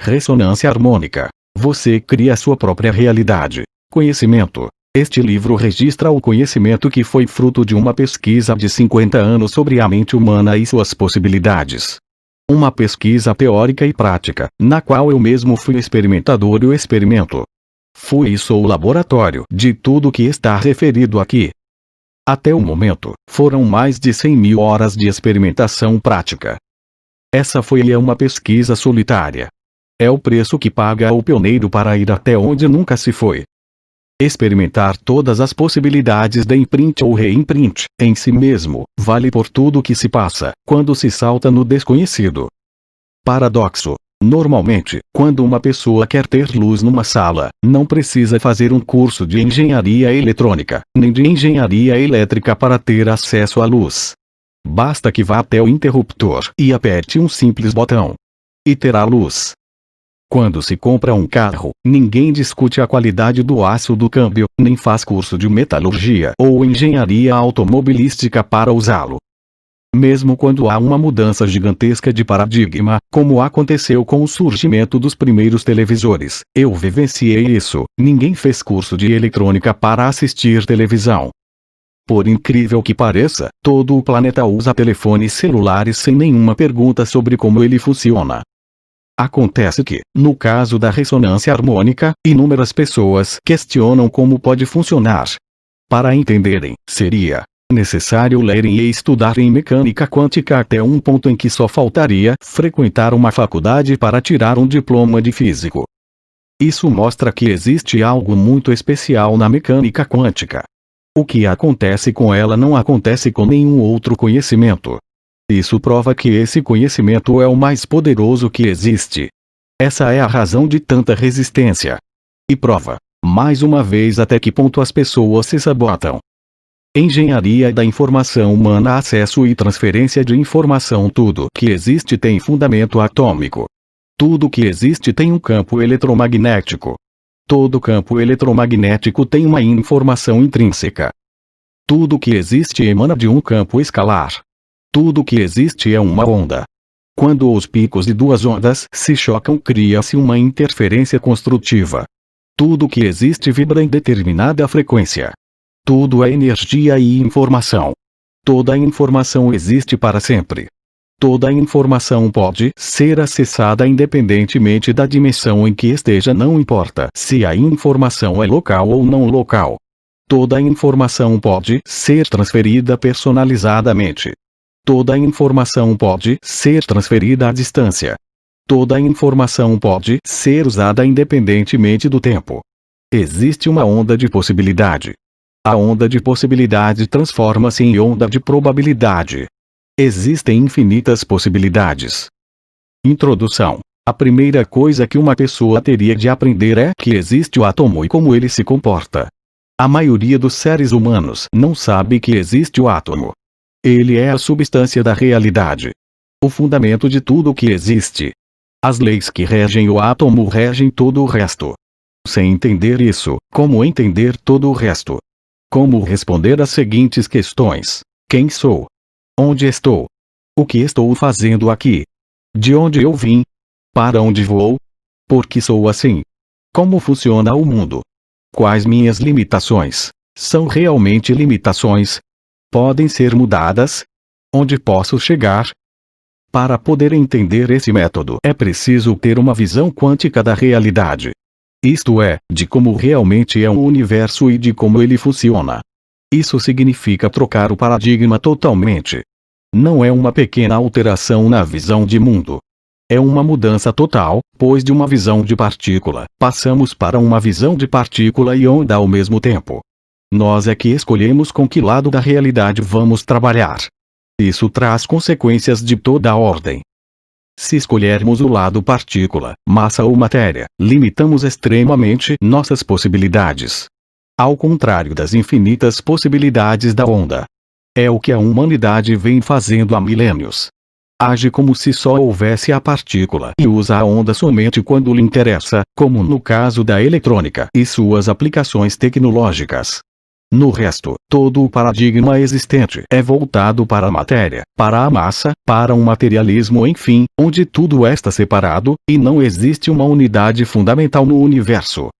Ressonância harmônica. Você cria sua própria realidade. Conhecimento. Este livro registra o conhecimento que foi fruto de uma pesquisa de 50 anos sobre a mente humana e suas possibilidades. Uma pesquisa teórica e prática, na qual eu mesmo fui experimentador e o experimento. Fui e sou o laboratório de tudo que está referido aqui. Até o momento, foram mais de 100.000 horas de experimentação prática. Essa foi e é uma pesquisa solitária. É o preço que paga o pioneiro para ir até onde nunca se foi. Experimentar todas as possibilidades de imprint ou reimprint, em si mesmo, vale por tudo que se passa, quando se salta no desconhecido. Paradoxo. Normalmente, quando uma pessoa quer ter luz numa sala, não precisa fazer um curso de engenharia eletrônica, nem de engenharia elétrica para ter acesso à luz. Basta que vá até o interruptor e aperte um simples botão. E terá luz. Quando se compra um carro, ninguém discute a qualidade do aço do câmbio, nem faz curso de metalurgia ou engenharia automobilística para usá-lo. Mesmo quando há uma mudança gigantesca de paradigma, como aconteceu com o surgimento dos primeiros televisores, eu vivenciei isso, ninguém fez curso de eletrônica para assistir televisão. Por incrível que pareça, todo o planeta usa telefones celulares sem nenhuma pergunta sobre como ele funciona. Acontece que, no caso da ressonância harmônica, inúmeras pessoas questionam como pode funcionar. Para entenderem, seria necessário lerem e estudarem mecânica quântica até um ponto em que só faltaria frequentar uma faculdade para tirar um diploma de físico. Isso mostra que existe algo muito especial na mecânica quântica. O que acontece com ela não acontece com nenhum outro conhecimento. Isso prova que esse conhecimento é o mais poderoso que existe. Essa é a razão de tanta resistência. E prova, mais uma vez, até que ponto as pessoas se sabotam. Engenharia da informação humana, acesso e transferência de informação. Tudo que existe tem fundamento atômico. Tudo que existe tem um campo eletromagnético. Todo campo eletromagnético tem uma informação intrínseca. Tudo que existe emana de um campo escalar. Tudo que existe é uma onda. Quando os picos de duas ondas se chocam, cria-se uma interferência construtiva. Tudo que existe vibra em determinada frequência. Tudo é energia e informação. Toda informação existe para sempre. Toda informação pode ser acessada independentemente da dimensão em que esteja, não importa se a informação é local ou não local. Toda informação pode ser transferida personalizadamente. Toda informação pode ser transferida à distância. Toda informação pode ser usada independentemente do tempo. Existe uma onda de possibilidade. A onda de possibilidade transforma-se em onda de probabilidade. Existem infinitas possibilidades. Introdução. A primeira coisa que uma pessoa teria de aprender é que existe o átomo e como ele se comporta. A maioria dos seres humanos não sabe que existe o átomo. Ele é a substância da realidade. O fundamento de tudo o que existe. As leis que regem o átomo regem todo o resto. Sem entender isso, como entender todo o resto? Como responder às seguintes questões: quem sou? Onde estou? O que estou fazendo aqui? De onde eu vim? Para onde vou? Por que sou assim? Como funciona o mundo? Quais minhas limitações? São realmente limitações? Podem ser mudadas? Onde posso chegar? Para poder entender esse método, é preciso ter uma visão quântica da realidade. Isto é, de como realmente é o universo e de como ele funciona. Isso significa trocar o paradigma totalmente. Não é uma pequena alteração na visão de mundo. É uma mudança total, pois de uma visão de partícula, passamos para uma visão de partícula e onda ao mesmo tempo. Nós é que escolhemos com que lado da realidade vamos trabalhar. Isso traz consequências de toda a ordem. Se escolhermos o lado partícula, massa ou matéria, limitamos extremamente nossas possibilidades. Ao contrário das infinitas possibilidades da onda. É o que a humanidade vem fazendo há milênios. Age como se só houvesse a partícula e usa a onda somente quando lhe interessa, como no caso da eletrônica e suas aplicações tecnológicas. No resto, todo o paradigma existente é voltado para a matéria, para a massa, para um materialismo, enfim, onde tudo está separado, e não existe uma unidade fundamental no universo.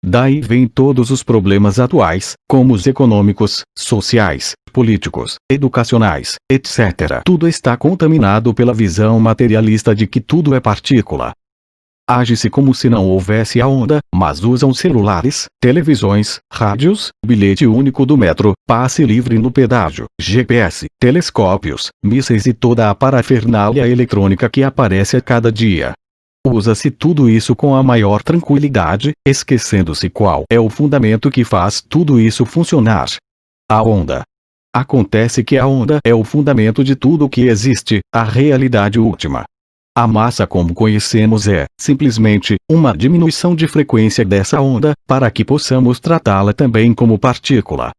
Daí vêm todos os problemas atuais, como os econômicos, sociais, políticos, educacionais, etc. Tudo está contaminado pela visão materialista de que tudo é partícula. Age-se como se não houvesse a onda, mas usam celulares, televisões, rádios, bilhete único do metrô, passe livre no pedágio, GPS, telescópios, mísseis e toda a parafernália eletrônica que aparece a cada dia. Usa-se tudo isso com a maior tranquilidade, esquecendo-se qual é o fundamento que faz tudo isso funcionar. A onda. Acontece que a onda é o fundamento de tudo o que existe, a realidade última. A massa como conhecemos é, simplesmente, uma diminuição de frequência dessa onda, para que possamos tratá-la também como partícula.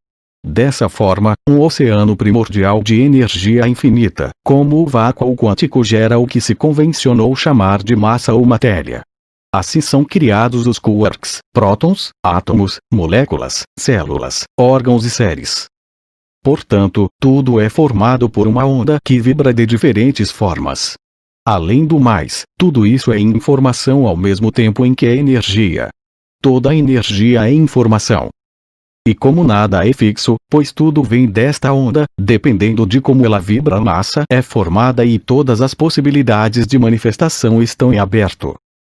Dessa forma, um oceano primordial de energia infinita, como o vácuo quântico, gera o que se convencionou chamar de massa ou matéria. Assim são criados os quarks, prótons, átomos, moléculas, células, órgãos e séres. Portanto, tudo é formado por uma onda que vibra de diferentes formas. Além do mais, tudo isso é informação ao mesmo tempo em que é energia. Toda energia é informação. E como nada é fixo, pois tudo vem desta onda, dependendo de como ela vibra, a massa é formada e todas as possibilidades de manifestação estão em aberto.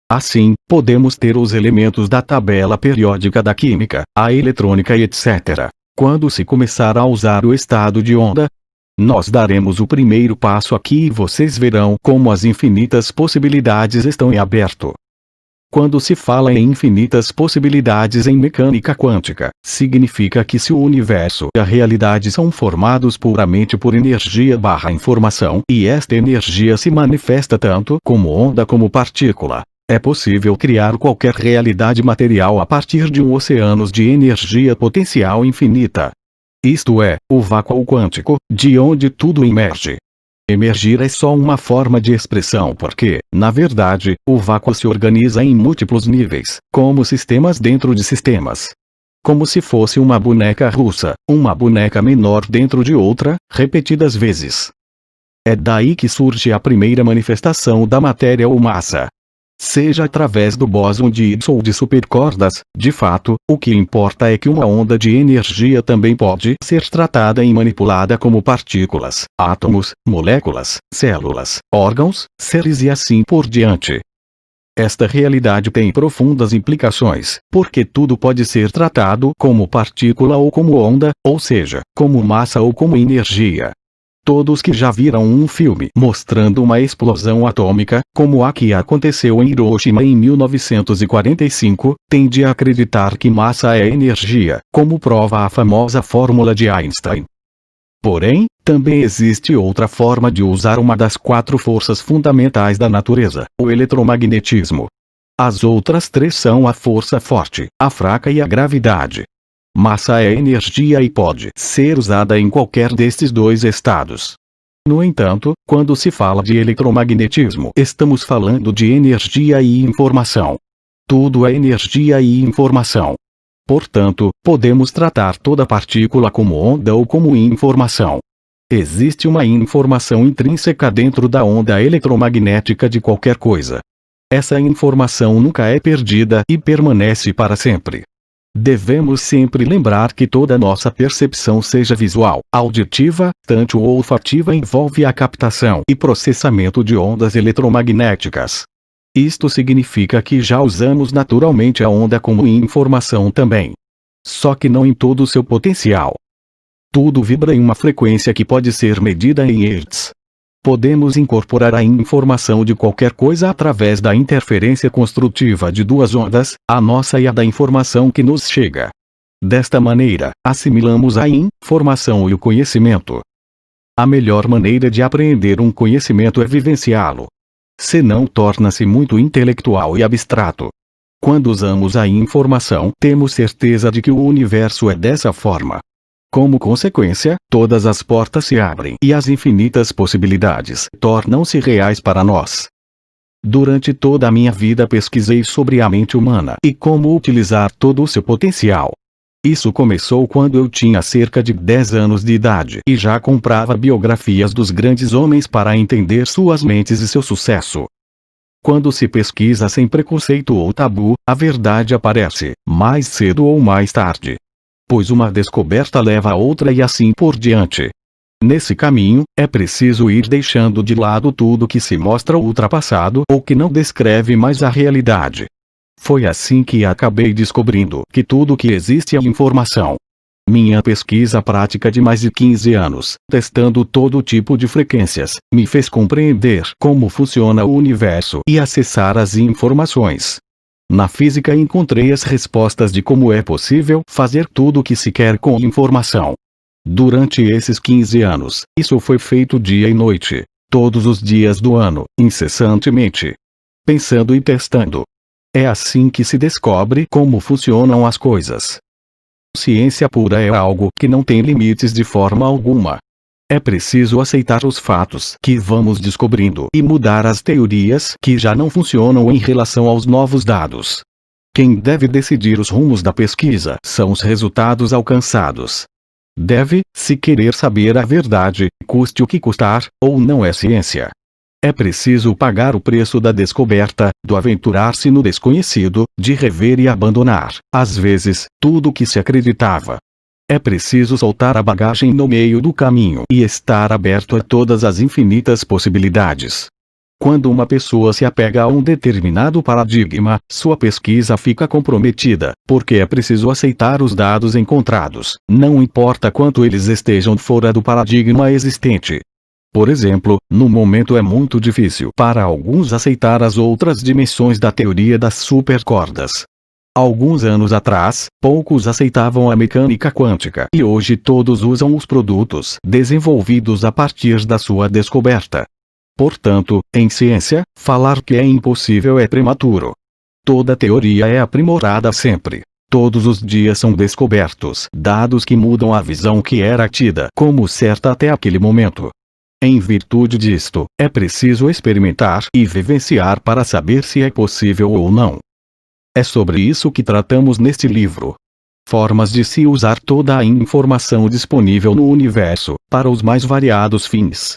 Assim, podemos ter os elementos da tabela periódica da química, a eletrônica e etc. Quando se começar a usar o estado de onda, nós daremos o primeiro passo aqui e vocês verão como as infinitas possibilidades estão em aberto. Quando se fala em infinitas possibilidades em mecânica quântica, significa que se o universo e a realidade são formados puramente por energia/informação, e esta energia se manifesta tanto como onda como partícula, é possível criar qualquer realidade material a partir de um oceano de energia potencial infinita. Isto é, o vácuo quântico, de onde tudo emerge. Emergir é só uma forma de expressão porque, na verdade, o vácuo se organiza em múltiplos níveis, como sistemas dentro de sistemas. Como se fosse uma boneca russa, uma boneca menor dentro de outra, repetidas vezes. É daí que surge a primeira manifestação da matéria ou massa. Seja através do bóson de Higgs ou de supercordas, de fato, o que importa é que uma onda de energia também pode ser tratada e manipulada como partículas, átomos, moléculas, células, órgãos, seres e assim por diante. Esta realidade tem profundas implicações, porque tudo pode ser tratado como partícula ou como onda, ou seja, como massa ou como energia. Todos que já viram um filme mostrando uma explosão atômica, como a que aconteceu em Hiroshima em 1945, tendem a acreditar que massa é energia, como prova a famosa fórmula de Einstein. Porém, também existe outra forma de usar uma das 4 forças fundamentais da natureza, o eletromagnetismo. As outras 3 são a força forte, a fraca e a gravidade. Massa é energia e pode ser usada em qualquer destes 2 estados. No entanto, quando se fala de eletromagnetismo, estamos falando de energia e informação. Tudo é energia e informação. Portanto, podemos tratar toda partícula como onda ou como informação. Existe uma informação intrínseca dentro da onda eletromagnética de qualquer coisa. Essa informação nunca é perdida e permanece para sempre. Devemos sempre lembrar que toda nossa percepção, seja visual, auditiva, tátil ou olfativa, envolve a captação e processamento de ondas eletromagnéticas. Isto significa que já usamos naturalmente a onda como informação também. Só que não em todo o seu potencial. Tudo vibra em uma frequência que pode ser medida em Hertz. Podemos incorporar a informação de qualquer coisa através da interferência construtiva de 2 ondas, a nossa e a da informação que nos chega. Desta maneira, assimilamos a informação e o conhecimento. A melhor maneira de apreender um conhecimento é vivenciá-lo. Senão torna-se muito intelectual e abstrato. Quando usamos a informação, temos certeza de que o universo é dessa forma. Como consequência, todas as portas se abrem e as infinitas possibilidades tornam-se reais para nós. Durante toda a minha vida pesquisei sobre a mente humana e como utilizar todo o seu potencial. Isso começou quando eu tinha cerca de 10 anos de idade e já comprava biografias dos grandes homens para entender suas mentes e seu sucesso. Quando se pesquisa sem preconceito ou tabu, a verdade aparece, mais cedo ou mais tarde. Pois uma descoberta leva a outra e assim por diante. Nesse caminho, é preciso ir deixando de lado tudo que se mostra ultrapassado ou que não descreve mais a realidade. Foi assim que acabei descobrindo que tudo que existe é informação. Minha pesquisa prática de mais de 15 anos, testando todo tipo de frequências, me fez compreender como funciona o universo e acessar as informações. Na física encontrei as respostas de como é possível fazer tudo o que se quer com informação. Durante esses 15 anos, isso foi feito dia e noite, todos os dias do ano, incessantemente. Pensando e testando. É assim que se descobre como funcionam as coisas. Ciência pura é algo que não tem limites de forma alguma. É preciso aceitar os fatos que vamos descobrindo e mudar as teorias que já não funcionam em relação aos novos dados. Quem deve decidir os rumos da pesquisa são os resultados alcançados. Deve-se querer saber a verdade, custe o que custar, ou não é ciência. É preciso pagar o preço da descoberta, do aventurar-se no desconhecido, de rever e abandonar, às vezes, tudo o que se acreditava. É preciso soltar a bagagem no meio do caminho e estar aberto a todas as infinitas possibilidades. Quando uma pessoa se apega a um determinado paradigma, sua pesquisa fica comprometida, porque é preciso aceitar os dados encontrados, não importa quanto eles estejam fora do paradigma existente. Por exemplo, no momento é muito difícil para alguns aceitar as outras dimensões da teoria das supercordas. Alguns anos atrás, poucos aceitavam a mecânica quântica e hoje todos usam os produtos desenvolvidos a partir da sua descoberta. Portanto, em ciência, falar que é impossível é prematuro. Toda teoria é aprimorada sempre. Todos os dias são descobertos dados que mudam a visão que era tida como certa até aquele momento. Em virtude disto, é preciso experimentar e vivenciar para saber se é possível ou não. É sobre isso que tratamos neste livro. Formas de se usar toda a informação disponível no universo, para os mais variados fins.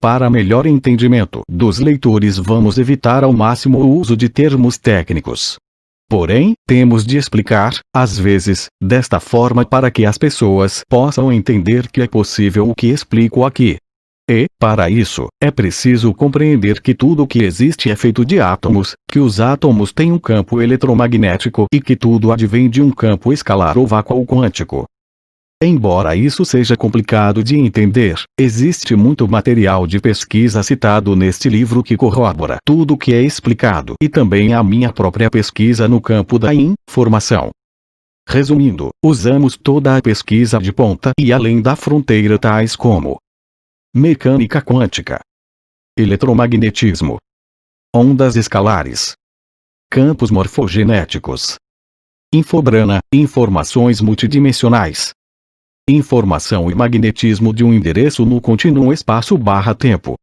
Para melhor entendimento dos leitores, vamos evitar ao máximo o uso de termos técnicos. Porém, temos de explicar, às vezes, desta forma para que as pessoas possam entender que é possível o que explico aqui. E, para isso, é preciso compreender que tudo o que existe é feito de átomos, que os átomos têm um campo eletromagnético e que tudo advém de um campo escalar ou vácuo quântico. Embora isso seja complicado de entender, existe muito material de pesquisa citado neste livro que corrobora tudo o que é explicado e também a minha própria pesquisa no campo da informação. Resumindo, usamos toda a pesquisa de ponta e além da fronteira tais como mecânica quântica, eletromagnetismo, ondas escalares, campos morfogenéticos, infobrana, informações multidimensionais, informação e magnetismo de um endereço no contínuo espaço/tempo,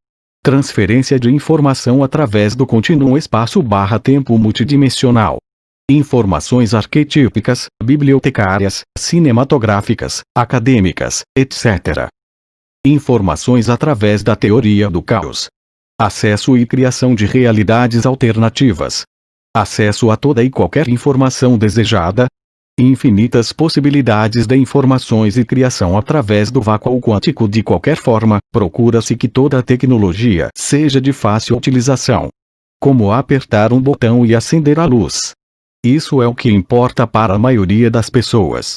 transferência de informação através do contínuo espaço/tempo multidimensional, informações arquetípicas, bibliotecárias, cinematográficas, acadêmicas, etc. Informações através da teoria do caos. Acesso e criação de realidades alternativas. Acesso a toda e qualquer informação desejada. Infinitas possibilidades de informações e criação através do vácuo quântico. De qualquer forma, procura-se que toda a tecnologia seja de fácil utilização. Como apertar um botão e acender a luz. Isso é o que importa para a maioria das pessoas.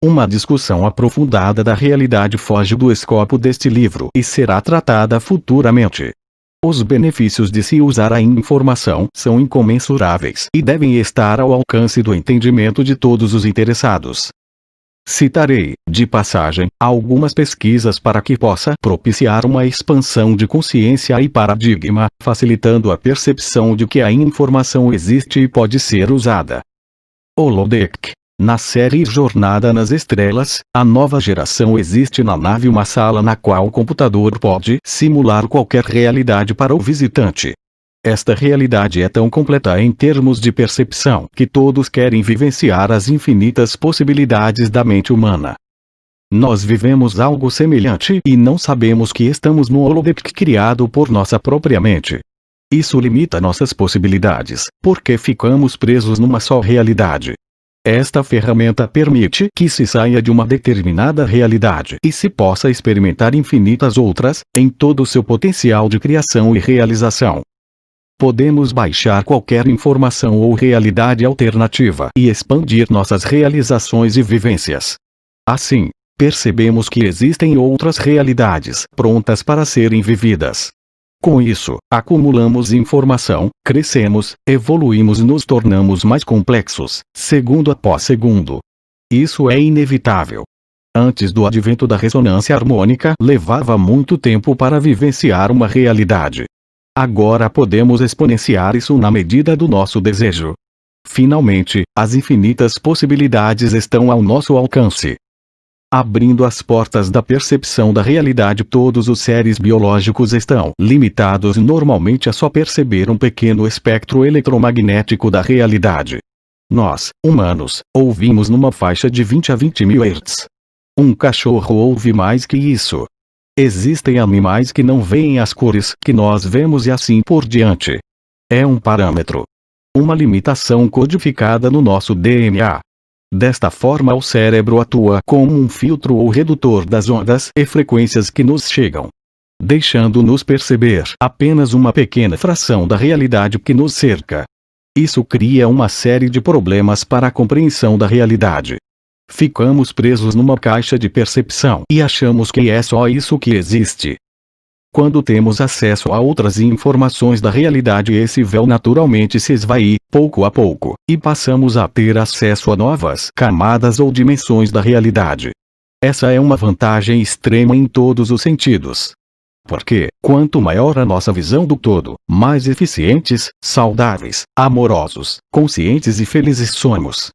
Uma discussão aprofundada da realidade foge do escopo deste livro e será tratada futuramente. Os benefícios de se usar a informação são incomensuráveis e devem estar ao alcance do entendimento de todos os interessados. Citarei, de passagem, algumas pesquisas para que possa propiciar uma expansão de consciência e paradigma, facilitando a percepção de que a informação existe e pode ser usada. Holodeck. Na série Jornada nas Estrelas, a nova geração existe na nave uma sala na qual o computador pode simular qualquer realidade para o visitante. Esta realidade é tão completa em termos de percepção que todos querem vivenciar as infinitas possibilidades da mente humana. Nós vivemos algo semelhante e não sabemos que estamos no holodeck criado por nossa própria mente. Isso limita nossas possibilidades, porque ficamos presos numa só realidade. Esta ferramenta permite que se saia de uma determinada realidade e se possa experimentar infinitas outras, em todo o seu potencial de criação e realização. Podemos baixar qualquer informação ou realidade alternativa e expandir nossas realizações e vivências. Assim, percebemos que existem outras realidades prontas para serem vividas. Com isso, acumulamos informação, crescemos, evoluímos e nos tornamos mais complexos, segundo após segundo. Isso é inevitável. Antes do advento da ressonância harmônica, levava muito tempo para vivenciar uma realidade. Agora podemos exponenciar isso na medida do nosso desejo. Finalmente, as infinitas possibilidades estão ao nosso alcance. Abrindo as portas da percepção da realidade, todos os seres biológicos estão limitados normalmente a só perceber um pequeno espectro eletromagnético da realidade. Nós, humanos, ouvimos numa faixa de 20 a 20 mil Hz. Um cachorro ouve mais que isso. Existem animais que não veem as cores que nós vemos e assim por diante. É um parâmetro. Uma limitação codificada no nosso DNA. Desta forma, o cérebro atua como um filtro ou redutor das ondas e frequências que nos chegam, deixando-nos perceber apenas uma pequena fração da realidade que nos cerca. Isso cria uma série de problemas para a compreensão da realidade. Ficamos presos numa caixa de percepção e achamos que é só isso que existe. Quando temos acesso a outras informações da realidade, esse véu naturalmente se esvai, pouco a pouco, e passamos a ter acesso a novas camadas ou dimensões da realidade. Essa é uma vantagem extrema em todos os sentidos. Porque, quanto maior a nossa visão do todo, mais eficientes, saudáveis, amorosos, conscientes e felizes somos.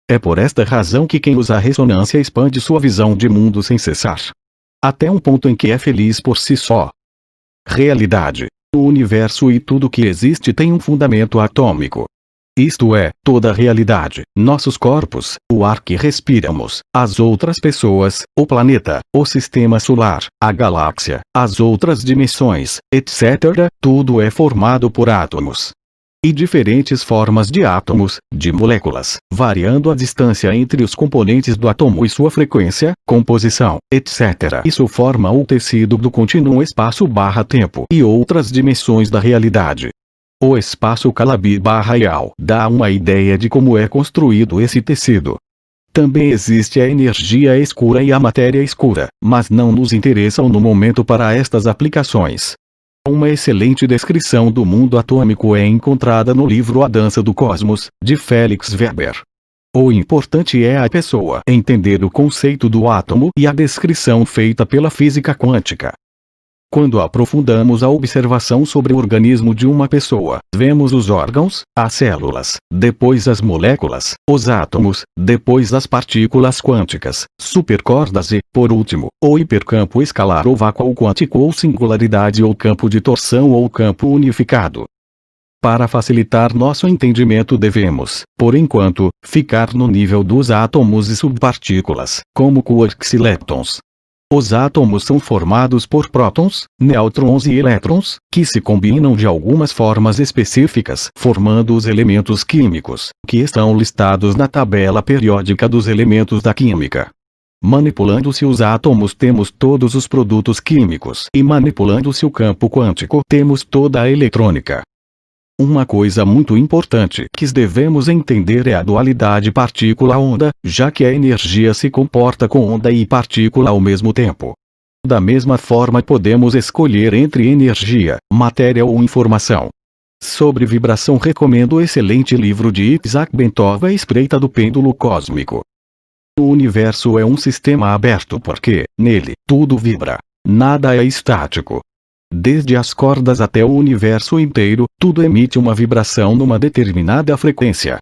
É por esta razão que quem usa a ressonância expande sua visão de mundo sem cessar. Até um ponto em que é feliz por si só. Realidade. O universo e tudo que existe tem um fundamento atômico. Isto é, toda a realidade, nossos corpos, o ar que respiramos, as outras pessoas, o planeta, o sistema solar, a galáxia, as outras dimensões, etc., tudo é formado por átomos. E diferentes formas de átomos, de moléculas, variando a distância entre os componentes do átomo e sua frequência, composição, etc. Isso forma o tecido do contínuo espaço/tempo e outras dimensões da realidade. O espaço Calabi/Real dá uma ideia de como é construído esse tecido. Também existe a energia escura e a matéria escura, mas não nos interessam no momento para estas aplicações. Uma excelente descrição do mundo atômico é encontrada no livro A Dança do Cosmos, de Felix Weber. O importante é a pessoa entender o conceito do átomo e a descrição feita pela física quântica. Quando aprofundamos a observação sobre o organismo de uma pessoa, vemos os órgãos, as células, depois as moléculas, os átomos, depois as partículas quânticas, supercordas e, por último, o hipercampo escalar ou vácuo quântico ou singularidade ou campo de torção ou campo unificado. Para facilitar nosso entendimento devemos, por enquanto, ficar no nível dos átomos e subpartículas, como quarks e leptons. Os átomos são formados por prótons, nêutrons e elétrons, que se combinam de algumas formas específicas, formando os elementos químicos, que estão listados na tabela periódica dos elementos da química. Manipulando-se os átomos temos todos os produtos químicos, e manipulando-se o campo quântico temos toda a eletrônica. Uma coisa muito importante que devemos entender é a dualidade partícula-onda, já que a energia se comporta com onda e partícula ao mesmo tempo. Da mesma forma podemos escolher entre energia, matéria ou informação. Sobre vibração recomendo o excelente livro de Isaac Bentov, A Espreita do Pêndulo Cósmico. O universo é um sistema aberto porque, nele, tudo vibra. Nada é estático. Desde as cordas até o universo inteiro, tudo emite uma vibração numa determinada frequência.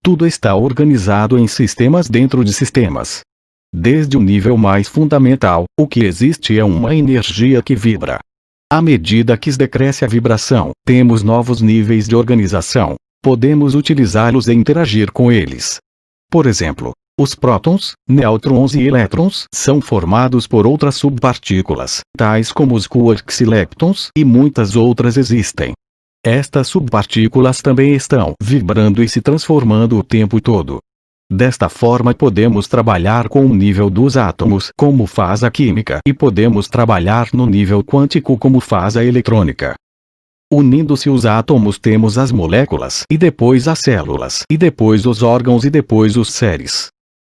Tudo está organizado em sistemas dentro de sistemas. Desde o nível mais fundamental, o que existe é uma energia que vibra. À medida que decresce a vibração, temos novos níveis de organização. Podemos utilizá-los e interagir com eles. Por exemplo, os prótons, nêutrons e elétrons são formados por outras subpartículas, tais como os quarks e leptons, e muitas outras existem. Estas subpartículas também estão vibrando e se transformando o tempo todo. Desta forma podemos trabalhar com o nível dos átomos como faz a química e podemos trabalhar no nível quântico como faz a eletrônica. Unindo-se os átomos temos as moléculas e depois as células e depois os órgãos e depois os seres.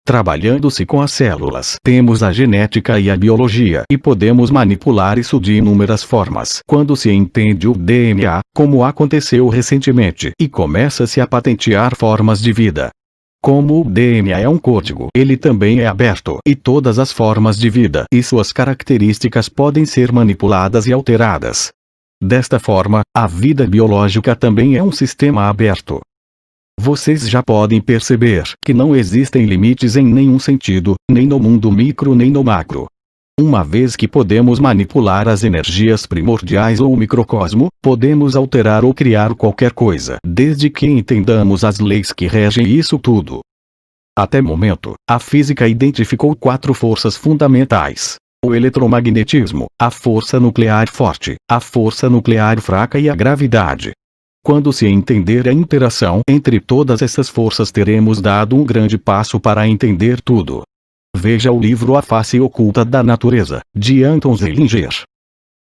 Trabalhando-se com as células temos a genética e a biologia e podemos manipular isso de inúmeras formas quando se entende o DNA, como aconteceu recentemente, e começa-se a patentear formas de vida. Como o DNA é um código, ele também é aberto e todas as formas de vida e suas características podem ser manipuladas e alteradas. Desta forma, a vida biológica também é um sistema aberto. Vocês já podem perceber que não existem limites em nenhum sentido, nem no mundo micro nem no macro. Uma vez que podemos manipular as energias primordiais ou o microcosmo, podemos alterar ou criar qualquer coisa, desde que entendamos as leis que regem isso tudo. Até o momento, a física identificou 4 forças fundamentais: o eletromagnetismo, a força nuclear forte, a força nuclear fraca e a gravidade. Quando se entender a interação entre todas essas forças, teremos dado um grande passo para entender tudo. Veja o livro A Face Oculta da Natureza, de Anton Zeilinger.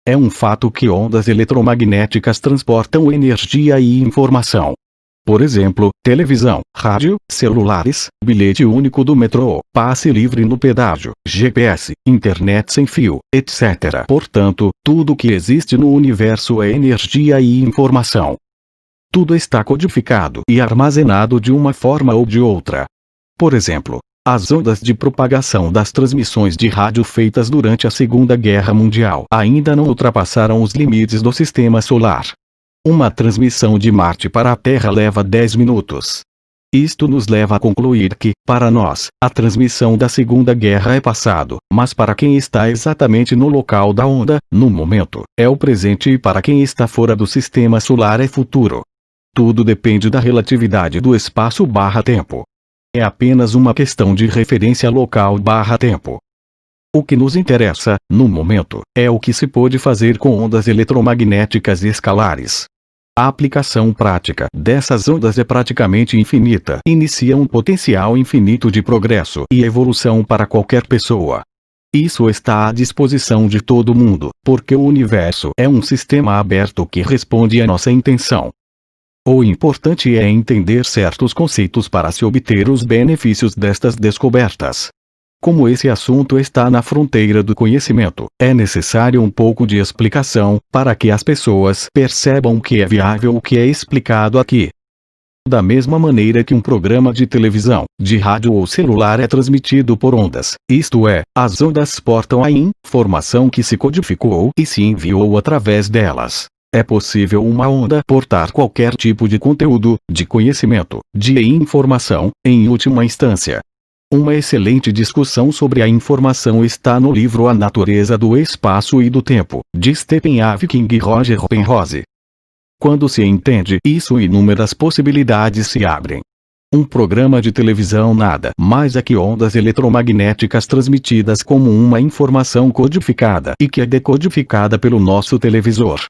É um fato que ondas eletromagnéticas transportam energia e informação. Por exemplo, televisão, rádio, celulares, bilhete único do metrô, passe livre no pedágio, GPS, internet sem fio, etc. Portanto, tudo que existe no universo é energia e informação. Tudo está codificado e armazenado de uma forma ou de outra. Por exemplo, as ondas de propagação das transmissões de rádio feitas durante a Segunda Guerra Mundial ainda não ultrapassaram os limites do sistema solar. Uma transmissão de Marte para a Terra leva 10 minutos. Isto nos leva a concluir que, para nós, a transmissão da Segunda Guerra é passado, mas para quem está exatamente no local da onda, no momento, é o presente, e para quem está fora do sistema solar é futuro. Tudo depende da relatividade do espaço/tempo. É apenas uma questão de referência local/tempo. O que nos interessa, no momento, é o que se pode fazer com ondas eletromagnéticas escalares. A aplicação prática dessas ondas é praticamente infinita. Inicia um potencial infinito de progresso e evolução para qualquer pessoa. Isso está à disposição de todo mundo, porque o universo é um sistema aberto que responde à nossa intenção. O importante é entender certos conceitos para se obter os benefícios destas descobertas. Como esse assunto está na fronteira do conhecimento, é necessário um pouco de explicação, para que as pessoas percebam que é viável o que é explicado aqui. Da mesma maneira que um programa de televisão, de rádio ou celular é transmitido por ondas, isto é, as ondas portam a informação que se codificou e se enviou através delas. É possível uma onda portar qualquer tipo de conteúdo, de conhecimento, de informação, em última instância. Uma excelente discussão sobre a informação está no livro A Natureza do Espaço e do Tempo, de Stephen Hawking e Roger Penrose. Quando se entende isso, inúmeras possibilidades se abrem. Um programa de televisão nada mais é que ondas eletromagnéticas transmitidas como uma informação codificada e que é decodificada pelo nosso televisor.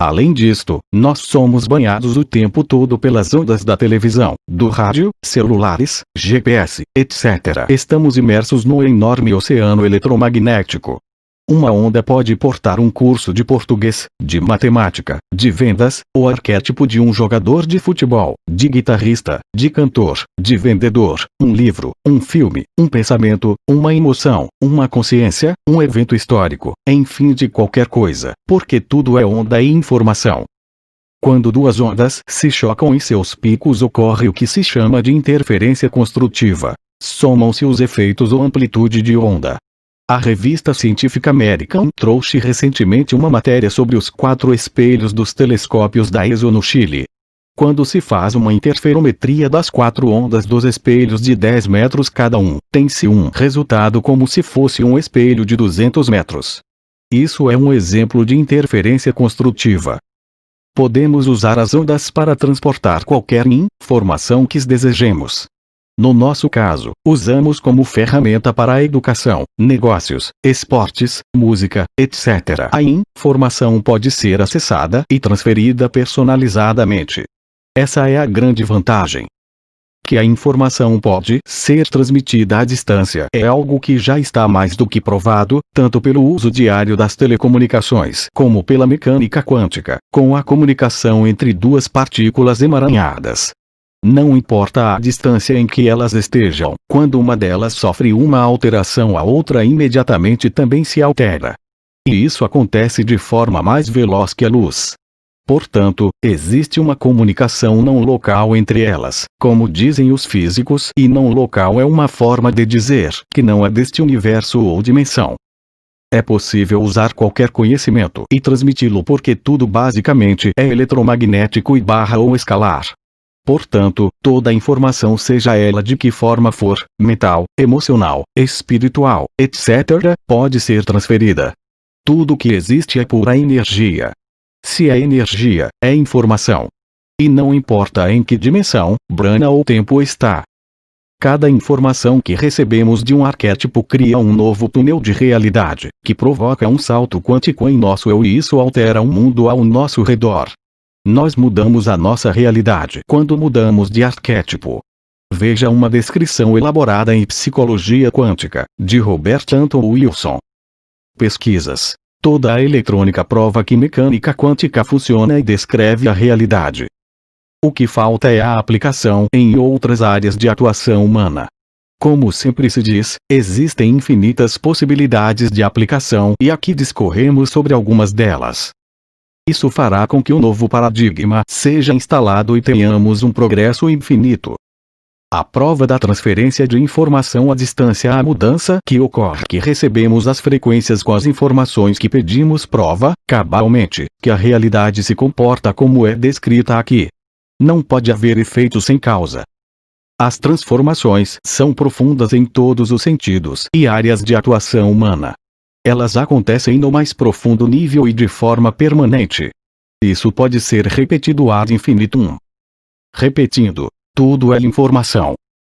Além disto, nós somos banhados o tempo todo pelas ondas da televisão, do rádio, celulares, GPS, etc. Estamos imersos no enorme oceano eletromagnético. Uma onda pode portar um curso de português, de matemática, de vendas, o arquétipo de um jogador de futebol, de guitarrista, de cantor, de vendedor, um livro, um filme, um pensamento, uma emoção, uma consciência, um evento histórico, enfim, de qualquer coisa, porque tudo é onda e informação. Quando duas ondas se chocam em seus picos, ocorre o que se chama de interferência construtiva. Somam-se os efeitos ou amplitude de onda. A revista científica American trouxe recentemente uma matéria sobre os 4 espelhos dos telescópios da ESO no Chile. Quando se faz uma interferometria das 4 ondas dos espelhos de 10 metros cada um, tem-se um resultado como se fosse um espelho de 200 metros. Isso é um exemplo de interferência construtiva. Podemos usar as ondas para transportar qualquer informação que desejemos. No nosso caso, usamos como ferramenta para a educação, negócios, esportes, música, etc. A informação pode ser acessada e transferida personalizadamente. Essa é a grande vantagem. Que a informação pode ser transmitida à distância é algo que já está mais do que provado, tanto pelo uso diário das telecomunicações como pela mecânica quântica, com a comunicação entre duas partículas emaranhadas. Não importa a distância em que elas estejam, quando uma delas sofre uma alteração, a outra imediatamente também se altera. E isso acontece de forma mais veloz que a luz. Portanto, existe uma comunicação não local entre elas, como dizem os físicos, e não local é uma forma de dizer que não é deste universo ou dimensão. É possível usar qualquer conhecimento e transmiti-lo porque tudo basicamente é eletromagnético e ou escalar. Portanto, toda a informação, seja ela de que forma for, mental, emocional, espiritual, etc., pode ser transferida. Tudo que existe é pura energia. Se é energia, é informação. E não importa em que dimensão, plana ou tempo está. Cada informação que recebemos de um arquétipo cria um novo túnel de realidade, que provoca um salto quântico em nosso eu, e isso altera o mundo ao nosso redor. Nós mudamos a nossa realidade quando mudamos de arquétipo. Veja uma descrição elaborada em Psicologia Quântica, de Robert Anton Wilson. Pesquisas. Toda a eletrônica prova que mecânica quântica funciona e descreve a realidade. O que falta é a aplicação em outras áreas de atuação humana. Como sempre se diz, existem infinitas possibilidades de aplicação e aqui discorremos sobre algumas delas. Isso fará com que o novo paradigma seja instalado e tenhamos um progresso infinito. A prova da transferência de informação à distância, a mudança que ocorre que recebemos as frequências com as informações que pedimos, prova, cabalmente, que a realidade se comporta como é descrita aqui. Não pode haver efeito sem causa. As transformações são profundas em todos os sentidos e áreas de atuação humana. Elas acontecem no mais profundo nível e de forma permanente. Isso pode ser repetido ad infinitum. Repetindo, tudo é informação.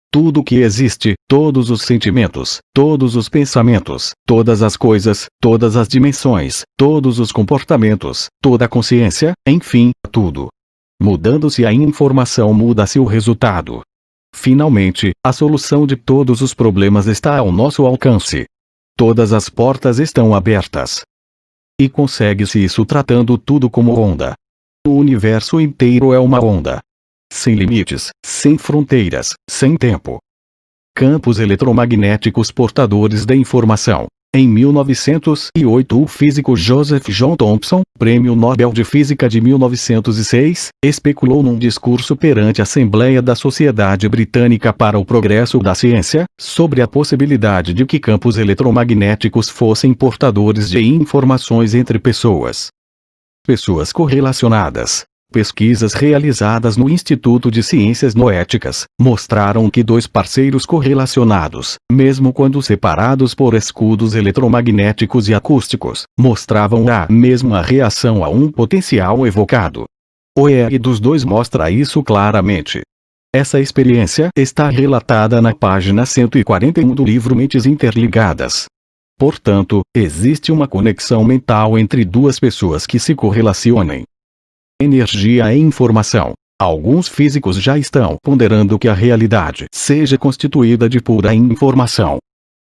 Tudo que existe, todos os sentimentos, todos os pensamentos, todas as coisas, todas as dimensões, todos os comportamentos, toda a consciência, enfim, tudo. Mudando-se a informação, muda-se o resultado. Finalmente, a solução de todos os problemas está ao nosso alcance. Todas as portas estão abertas. E consegue-se isso tratando tudo como onda. O universo inteiro é uma onda. Sem limites, sem fronteiras, sem tempo. Campos eletromagnéticos portadores de informação. Em 1908, o físico Joseph John Thomson, Prêmio Nobel de Física de 1906, especulou num discurso perante a Assembleia da Sociedade Britânica para o Progresso da Ciência, sobre a possibilidade de que campos eletromagnéticos fossem portadores de informações entre pessoas. Pessoas correlacionadas. Pesquisas realizadas no Instituto de Ciências Noéticas mostraram que dois parceiros correlacionados, mesmo quando separados por escudos eletromagnéticos e acústicos, mostravam a mesma reação a um potencial evocado. O EEG dos dois mostra isso claramente. Essa experiência está relatada na página 141 do livro Mentes Interligadas. Portanto, existe uma conexão mental entre duas pessoas que se correlacionem. Energia é informação. Alguns físicos já estão ponderando que a realidade seja constituída de pura informação.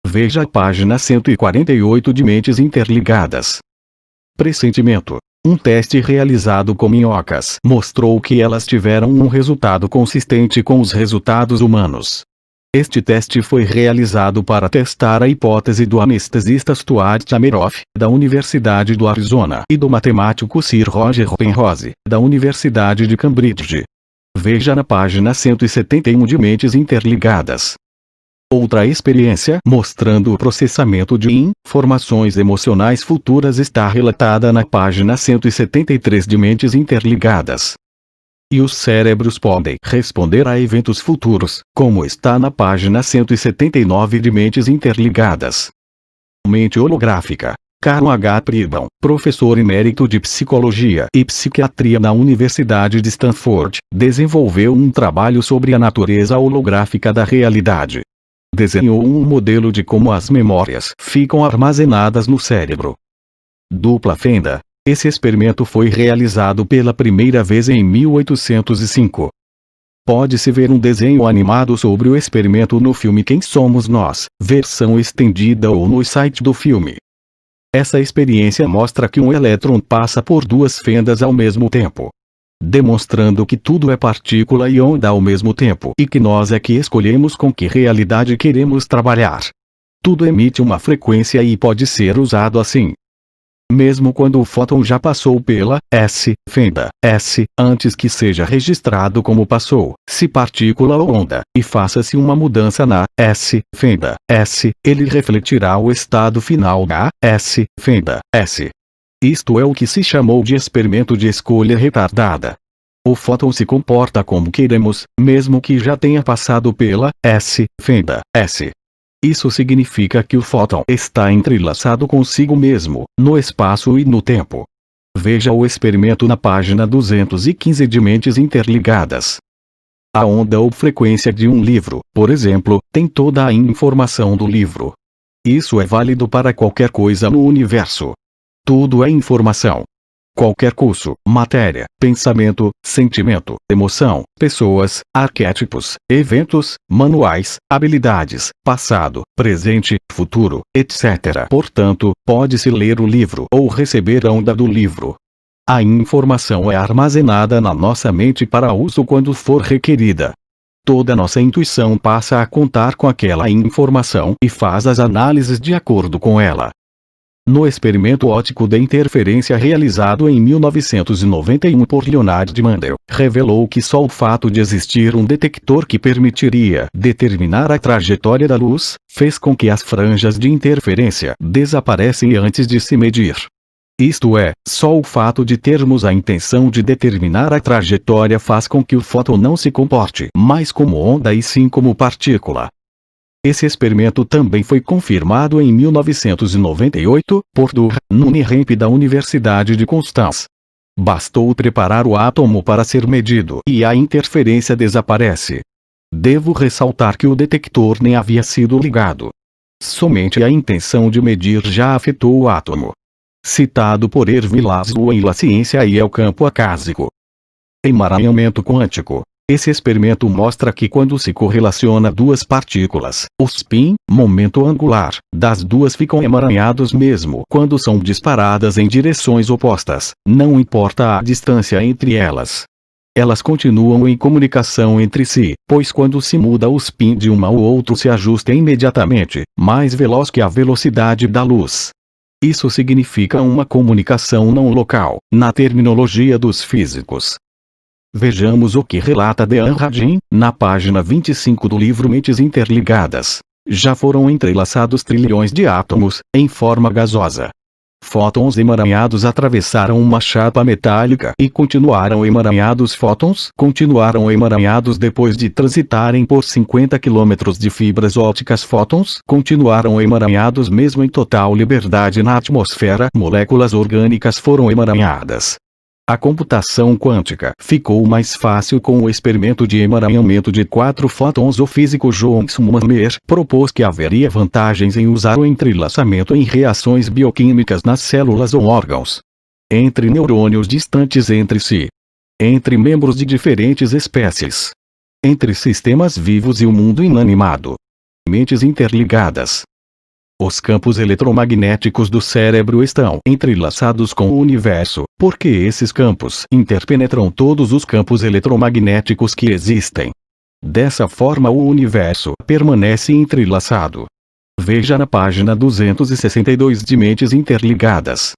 Veja a página 148 de Mentes Interligadas. Pressentimento. Um teste realizado com minhocas mostrou que elas tiveram um resultado consistente com os resultados humanos. Este teste foi realizado para testar a hipótese do anestesista Stuart Ameroff, da Universidade do Arizona, e do matemático Sir Roger Penrose, da Universidade de Cambridge. Veja na página 171 de Mentes Interligadas. Outra experiência mostrando o processamento de informações emocionais futuras está relatada na página 173 de Mentes Interligadas. E os cérebros podem responder a eventos futuros, como está na página 179 de Mentes Interligadas. Mente holográfica. Carl H. Pribram, professor emérito de psicologia e psiquiatria na Universidade de Stanford, desenvolveu um trabalho sobre a natureza holográfica da realidade. Desenhou um modelo de como as memórias ficam armazenadas no cérebro. Dupla fenda. Esse experimento foi realizado pela primeira vez em 1805. Pode-se ver um desenho animado sobre o experimento no filme Quem Somos Nós, versão estendida ou no site do filme. Essa experiência mostra que um elétron passa por duas fendas ao mesmo tempo, demonstrando que tudo é partícula e onda ao mesmo tempo e que nós é que escolhemos com que realidade queremos trabalhar. Tudo emite uma frequência e pode ser usado assim. Mesmo quando o fóton já passou pela fenda S, antes que seja registrado como passou, se partícula ou onda, e faça-se uma mudança na fenda S, ele refletirá o estado final da fenda S. Isto é o que se chamou de experimento de escolha retardada. O fóton se comporta como queremos, mesmo que já tenha passado pela fenda S. Isso significa que o fóton está entrelaçado consigo mesmo, no espaço e no tempo. Veja o experimento na página 215 de Mentes Interligadas. A onda ou frequência de um livro, por exemplo, tem toda a informação do livro. Isso é válido para qualquer coisa no universo. Tudo é informação. Qualquer curso, matéria, pensamento, sentimento, emoção, pessoas, arquétipos, eventos, manuais, habilidades, passado, presente, futuro, etc. Portanto, pode-se ler o livro ou receber a onda do livro. A informação é armazenada na nossa mente para uso quando for requerida. Toda nossa intuição passa a contar com aquela informação e faz as análises de acordo com ela. No experimento óptico de interferência realizado em 1991 por Leonard Mandel, revelou que só o fato de existir um detector que permitiria determinar a trajetória da luz, fez com que as franjas de interferência desaparecessem antes de se medir. Isto é, só o fato de termos a intenção de determinar a trajetória faz com que o fóton não se comporte mais como onda e sim como partícula. Esse experimento também foi confirmado em 1998, por Durr Nunnehemp da Universidade de Constance. Bastou preparar o átomo para ser medido e a interferência desaparece. Devo ressaltar que o detector nem havia sido ligado. Somente a intenção de medir já afetou o átomo. Citado por Erwin Laszlo em La Ciência e el Campo Acásico. Emaranhamento quântico. Esse experimento mostra que quando se correlaciona duas partículas, o spin, momento angular, das duas ficam emaranhados mesmo quando são disparadas em direções opostas, não importa a distância entre elas. Elas continuam em comunicação entre si, pois quando se muda o spin de um ao outro se ajusta imediatamente, mais veloz que a velocidade da luz. Isso significa uma comunicação não local, na terminologia dos físicos. Vejamos o que relata Dean Radin, na página 25 do livro Mentes Interligadas. Já foram entrelaçados trilhões de átomos, em forma gasosa. Fótons emaranhados atravessaram uma chapa metálica e continuaram emaranhados. Fótons continuaram emaranhados depois de transitarem por 50 km de fibras ópticas. Fótons continuaram emaranhados mesmo em total liberdade na atmosfera. Moléculas orgânicas foram emaranhadas. A computação quântica ficou mais fácil com o experimento de emaranhamento de 4 fótons. O físico John Summermer propôs que haveria vantagens em usar o entrelaçamento em reações bioquímicas nas células ou órgãos, entre neurônios distantes entre si, entre membros de diferentes espécies, entre sistemas vivos e o mundo inanimado. Mentes interligadas. Os campos eletromagnéticos do cérebro estão entrelaçados com o universo, porque esses campos interpenetram todos os campos eletromagnéticos que existem. Dessa forma o universo permanece entrelaçado. Veja na página 262 de Mentes Interligadas.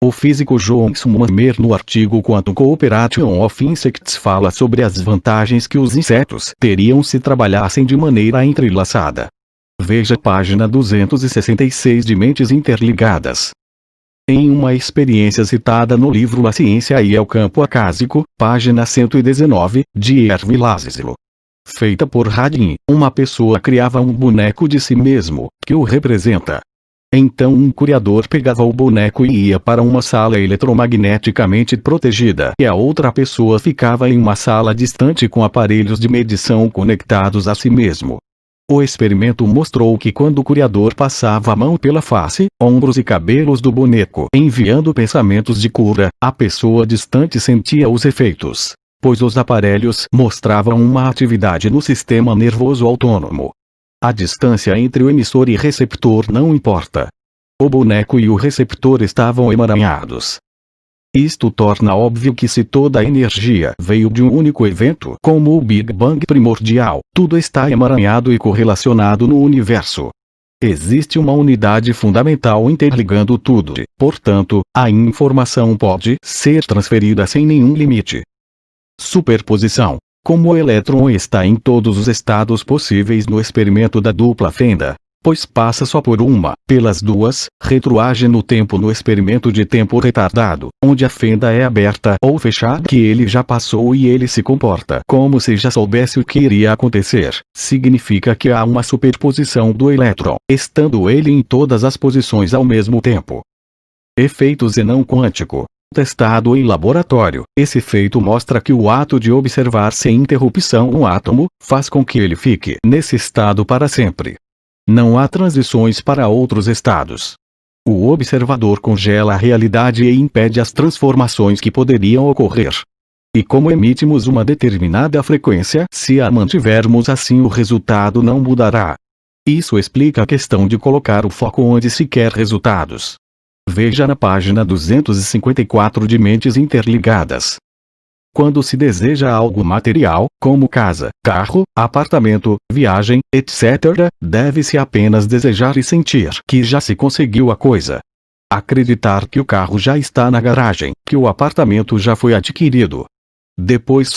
O físico John Summermer no artigo Quantum Cooperation of Insects fala sobre as vantagens que os insetos teriam se trabalhassem de maneira entrelaçada. Veja página 266 de Mentes Interligadas. Em uma experiência citada no livro La Ciência e el Campo Acásico, página 119, de Erwin Laszlo, feita por Radin, uma pessoa criava um boneco de si mesmo, que o representa. Então um curador pegava o boneco e ia para uma sala eletromagneticamente protegida e a outra pessoa ficava em uma sala distante com aparelhos de medição conectados a si mesmo. O experimento mostrou que quando o curador passava a mão pela face, ombros e cabelos do boneco enviando pensamentos de cura, a pessoa distante sentia os efeitos, pois os aparelhos mostravam uma atividade no sistema nervoso autônomo. A distância entre o emissor e receptor não importa. O boneco e o receptor estavam emaranhados. Isto torna óbvio que se toda a energia veio de um único evento, como o Big Bang primordial, tudo está emaranhado e correlacionado no universo. Existe uma unidade fundamental interligando tudo, portanto, a informação pode ser transferida sem nenhum limite. Superposição. Como o elétron está em todos os estados possíveis no experimento da dupla fenda, pois passa só por uma, pelas duas, retroage no tempo no experimento de tempo retardado, onde a fenda é aberta ou fechada que ele já passou e ele se comporta como se já soubesse o que iria acontecer, significa que há uma superposição do elétron, estando ele em todas as posições ao mesmo tempo. Efeito Zenão quântico. Testado em laboratório, esse efeito mostra que o ato de observar sem interrupção um átomo, faz com que ele fique nesse estado para sempre. Não há transições para outros estados. O observador congela a realidade e impede as transformações que poderiam ocorrer. E como emitimos uma determinada frequência, se a mantivermos assim o resultado não mudará. Isso explica a questão de colocar o foco onde se quer resultados. Veja na página 254 de Mentes Interligadas. Quando se deseja algo material, como casa, carro, apartamento, viagem, etc., deve-se apenas desejar e sentir que já se conseguiu a coisa. Acreditar que o carro já está na garagem, que o apartamento já foi adquirido. Depois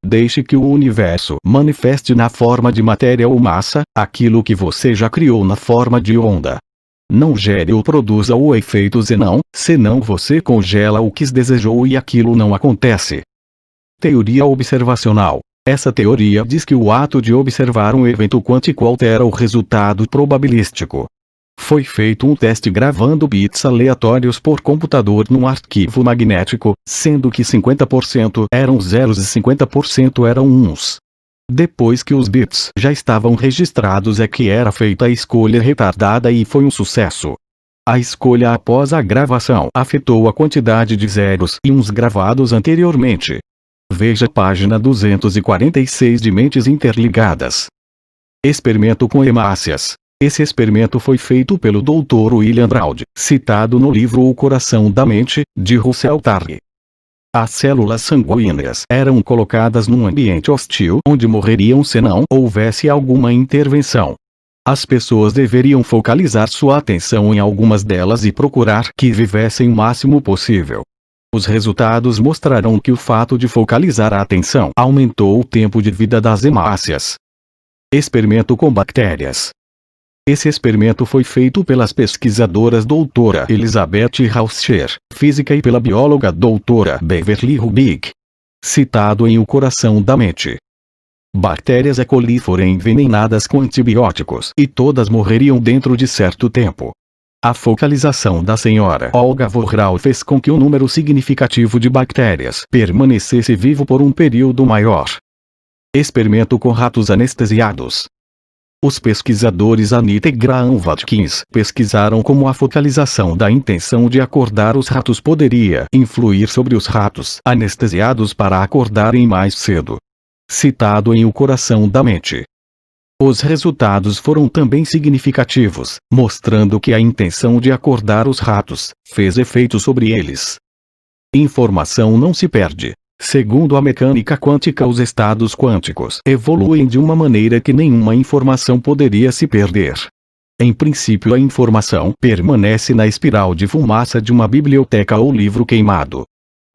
deixe que o universo manifeste na forma de matéria ou massa, aquilo que você já criou na forma de onda. Não gere ou produza o efeito Zenão, senão você congela o que desejou e aquilo não acontece. Teoria observacional. Essa teoria diz que o ato de observar um evento quântico altera o resultado probabilístico. Foi feito um teste gravando bits aleatórios por computador num arquivo magnético, sendo que 50% eram zeros e 50% eram uns. Depois que os bits já estavam registrados é que era feita a escolha retardada e foi um sucesso. A escolha após a gravação afetou a quantidade de zeros e uns gravados anteriormente. Veja a página 246 de Mentes Interligadas. Experimento com hemácias. Esse experimento foi feito pelo Dr. William Braud, citado no livro O Coração da Mente, de Russell Targ. As células sanguíneas eram colocadas num ambiente hostil onde morreriam se não houvesse alguma intervenção. As pessoas deveriam focalizar sua atenção em algumas delas e procurar que vivessem o máximo possível. Os resultados mostrarão que o fato de focalizar a atenção aumentou o tempo de vida das hemácias. Experimento com bactérias. Esse experimento foi feito pelas pesquisadoras doutora Elizabeth Rauscher, física, e pela bióloga doutora Beverly Rubik. Citado em O Coração da Mente. Bactérias E. coli foram envenenadas com antibióticos e todas morreriam dentro de certo tempo. A focalização da senhora Olga Vorral fez com que um número significativo de bactérias permanecesse vivo por um período maior. Experimento com ratos anestesiados. Os pesquisadores Anita e Graham Watkins pesquisaram como a focalização da intenção de acordar os ratos poderia influir sobre os ratos anestesiados para acordarem mais cedo. Citado em O Coração da Mente. Os resultados foram também significativos, mostrando que a intenção de acordar os ratos fez efeito sobre eles. Informação não se perde. Segundo a mecânica quântica, os estados quânticos evoluem de uma maneira que nenhuma informação poderia se perder. Em princípio, a informação permanece na espiral de fumaça de uma biblioteca ou livro queimado.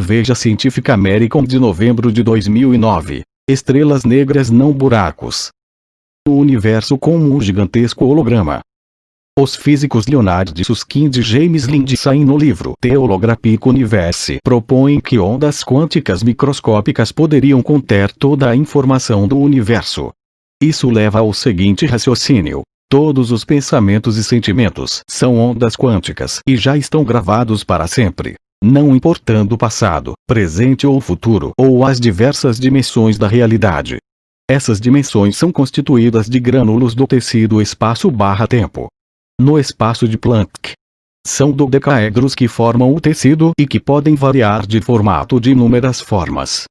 Veja Scientific American de novembro de 2009. Estrelas negras não buracos. O universo como um gigantesco holograma. Os físicos Leonard Susskind e James Lindsay no livro The Holographic Universe propõem que ondas quânticas microscópicas poderiam conter toda a informação do universo. Isso leva ao seguinte raciocínio. Todos os pensamentos e sentimentos são ondas quânticas e já estão gravados para sempre, não importando o passado, presente ou futuro ou as diversas dimensões da realidade. Essas dimensões são constituídas de grânulos do tecido espaço/tempo. No espaço de Planck, são dodecaedros que formam o tecido e que podem variar de formato de inúmeras formas.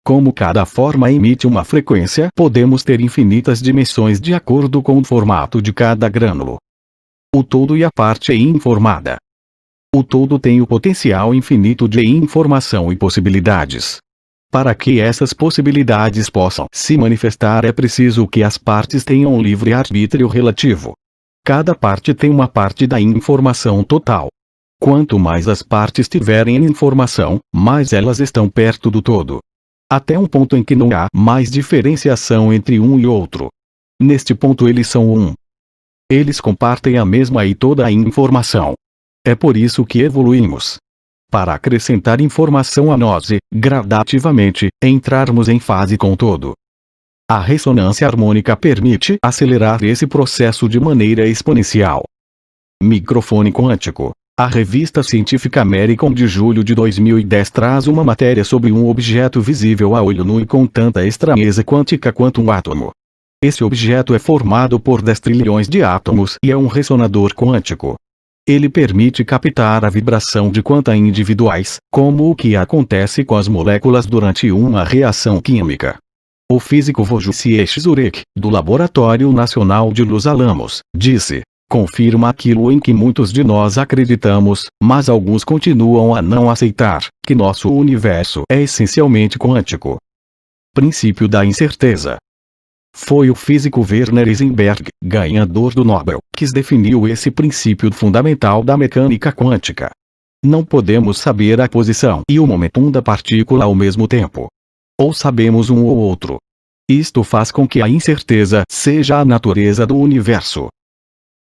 Como cada forma emite uma frequência, podemos ter infinitas dimensões de acordo com o formato de cada grânulo. O todo e a parte informada. O todo tem o potencial infinito de informação e possibilidades. Para que essas possibilidades possam se manifestar é preciso que as partes tenham um livre-arbítrio relativo. Cada parte tem uma parte da informação total. Quanto mais as partes tiverem informação, mais elas estão perto do todo. Até um ponto em que não há mais diferenciação entre um e outro. Neste ponto eles são um. Eles compartem a mesma e toda a informação. É por isso que evoluímos. Para acrescentar informação a nós e, gradativamente, entrarmos em fase com o todo. A ressonância harmônica permite acelerar esse processo de maneira exponencial. Microfone quântico. A revista científica American de julho de 2010 traz uma matéria sobre um objeto visível a olho nu e com tanta estranheza quântica quanto um átomo. Esse objeto é formado por 10 trilhões de átomos e é um ressonador quântico. Ele permite captar a vibração de quanta individuais, como o que acontece com as moléculas durante uma reação química. O físico Wojciech Zurek, do Laboratório Nacional de Los Alamos, disse: confirma aquilo em que muitos de nós acreditamos, mas alguns continuam a não aceitar, que nosso universo é essencialmente quântico. Princípio da incerteza. Foi o físico Werner Heisenberg, ganhador do Nobel, que definiu esse princípio fundamental da mecânica quântica. Não podemos saber a posição e o momentum da partícula ao mesmo tempo. Ou sabemos um ou outro. Isto faz com que a incerteza seja a natureza do universo.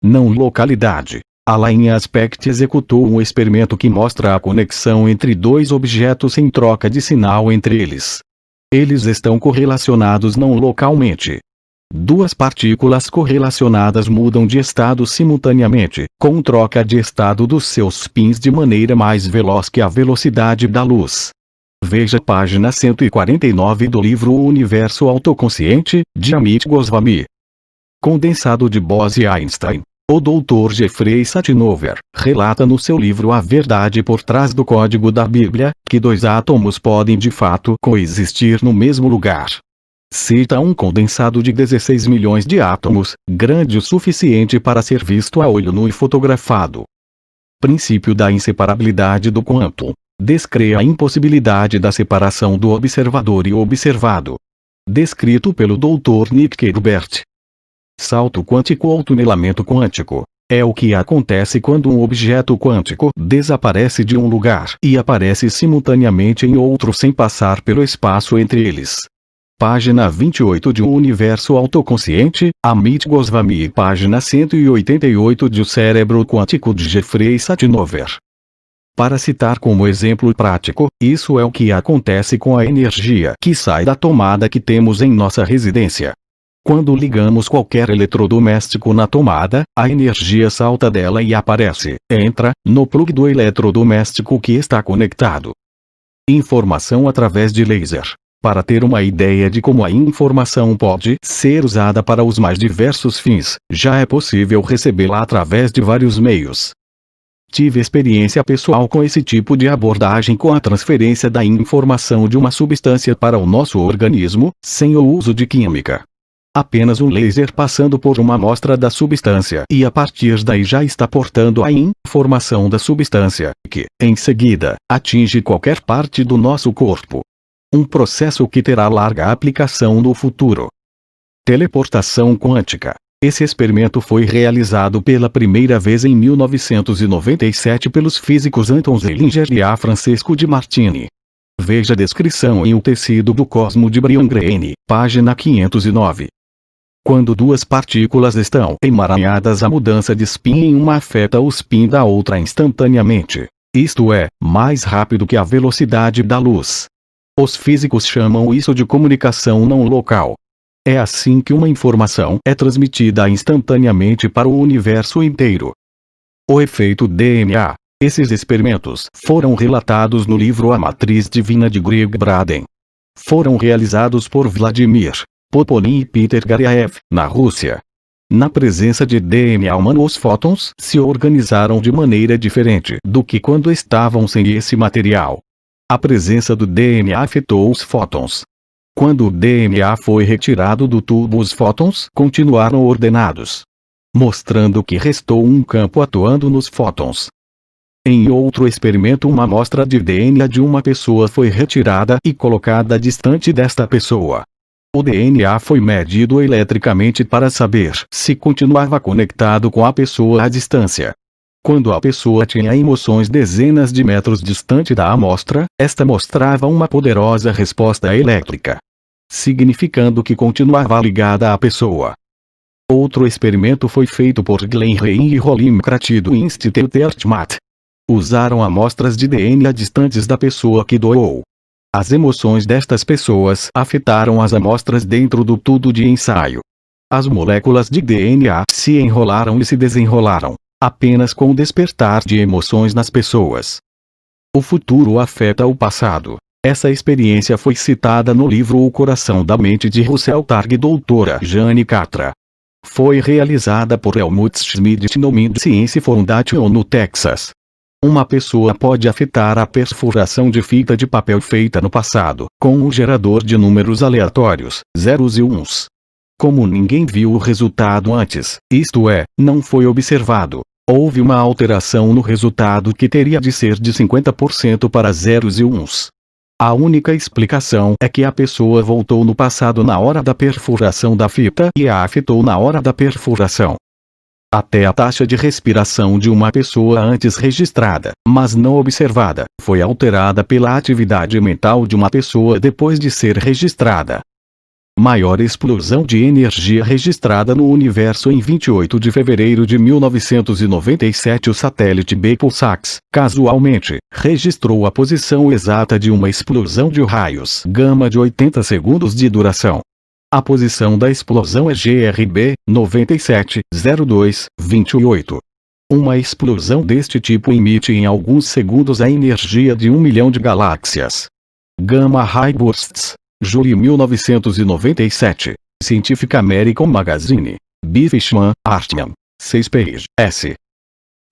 Não localidade. Alain Aspect executou um experimento que mostra a conexão entre dois objetos sem troca de sinal entre eles. Eles estão correlacionados não localmente. Duas partículas correlacionadas mudam de estado simultaneamente, com troca de estado dos seus spins de maneira mais veloz que a velocidade da luz. Veja página 149 do livro O Universo Autoconsciente, de Amit Goswami. Condensado de Bose-Einstein. O Dr. Jeffrey Satinover relata no seu livro A Verdade por Trás do Código da Bíblia, que dois átomos podem de fato coexistir no mesmo lugar. Cita um condensado de 16 milhões de átomos, grande o suficiente para ser visto a olho nu e fotografado. Princípio da inseparabilidade do quantum. Descreve a impossibilidade da separação do observador e observado. Descrito pelo Dr. Nick Herbert. Salto quântico ou tunelamento quântico. É o que acontece quando um objeto quântico desaparece de um lugar e aparece simultaneamente em outro sem passar pelo espaço entre eles. Página 28 de O Universo Autoconsciente, Amit Goswami. Página 188 de O Cérebro Quântico de Jeffrey Satinover. Para citar como exemplo prático, isso é o que acontece com a energia que sai da tomada que temos em nossa residência. Quando ligamos qualquer eletrodoméstico na tomada, a energia salta dela e aparece, entra, no plug do eletrodoméstico que está conectado. Informação através de laser. Para ter uma ideia de como a informação pode ser usada para os mais diversos fins, já é possível recebê-la através de vários meios. Tive experiência pessoal com esse tipo de abordagem com a transferência da informação de uma substância para o nosso organismo, sem o uso de química. Apenas um laser passando por uma amostra da substância e a partir daí já está portando a informação da substância, que, em seguida, atinge qualquer parte do nosso corpo. Um processo que terá larga aplicação no futuro. Teleportação quântica. Esse experimento foi realizado pela primeira vez em 1997 pelos físicos Anton Zeilinger e A. Francesco Di Martini. Veja a descrição em O Tecido do Cosmo de Brian Greene, página 509. Quando duas partículas estão emaranhadas, a mudança de spin em uma afeta o spin da outra instantaneamente. Isto é, mais rápido que a velocidade da luz. Os físicos chamam isso de comunicação não local. É assim que uma informação é transmitida instantaneamente para o universo inteiro. O efeito DNA. Esses experimentos foram relatados no livro A Matriz Divina de Greg Braden. Foram realizados por Vladimir Popolin e Peter Garyaev, na Rússia. Na presença de DNA humano, os fótons se organizaram de maneira diferente do que quando estavam sem esse material. A presença do DNA afetou os fótons. Quando o DNA foi retirado do tubo, os fótons continuaram ordenados, mostrando que restou um campo atuando nos fótons. Em outro experimento, uma amostra de DNA de uma pessoa foi retirada e colocada distante desta pessoa. O DNA foi medido eletricamente para saber se continuava conectado com a pessoa à distância. Quando a pessoa tinha emoções dezenas de metros distante da amostra, esta mostrava uma poderosa resposta elétrica, significando que continuava ligada à pessoa. Outro experimento foi feito por Glenn Rein e Rolim Krati do Institute Hartmut. Usaram amostras de DNA distantes da pessoa que doou. As emoções destas pessoas afetaram as amostras dentro do tubo de ensaio. As moléculas de DNA se enrolaram e se desenrolaram, apenas com o despertar de emoções nas pessoas. O futuro afeta o passado. Essa experiência foi citada no livro O Coração da Mente de Russell Targ e doutora Jane Catra. Foi realizada por Helmut Schmidt no Mind Science Foundation no Texas. Uma pessoa pode afetar a perfuração de fita de papel feita no passado, com um gerador de números aleatórios, zeros e uns. Como ninguém viu o resultado antes, isto é, não foi observado, houve uma alteração no resultado que teria de ser de 50% para zeros e uns. A única explicação é que a pessoa voltou no passado na hora da perfuração da fita e a afetou na hora da perfuração. Até a taxa de respiração de uma pessoa antes registrada, mas não observada, foi alterada pela atividade mental de uma pessoa depois de ser registrada. Maior explosão de energia registrada no universo. Em 28 de fevereiro de 1997, o satélite Bepirosax, casualmente, registrou a posição exata de uma explosão de raios gama de 80 segundos de duração. A posição da explosão é GRB 970228. Uma explosão deste tipo emite em alguns segundos a energia de 1 milhão de galáxias. Gamma Ray Bursts. Julho 1997. Scientific American Magazine. B. Fishman, Artman. 6 ps.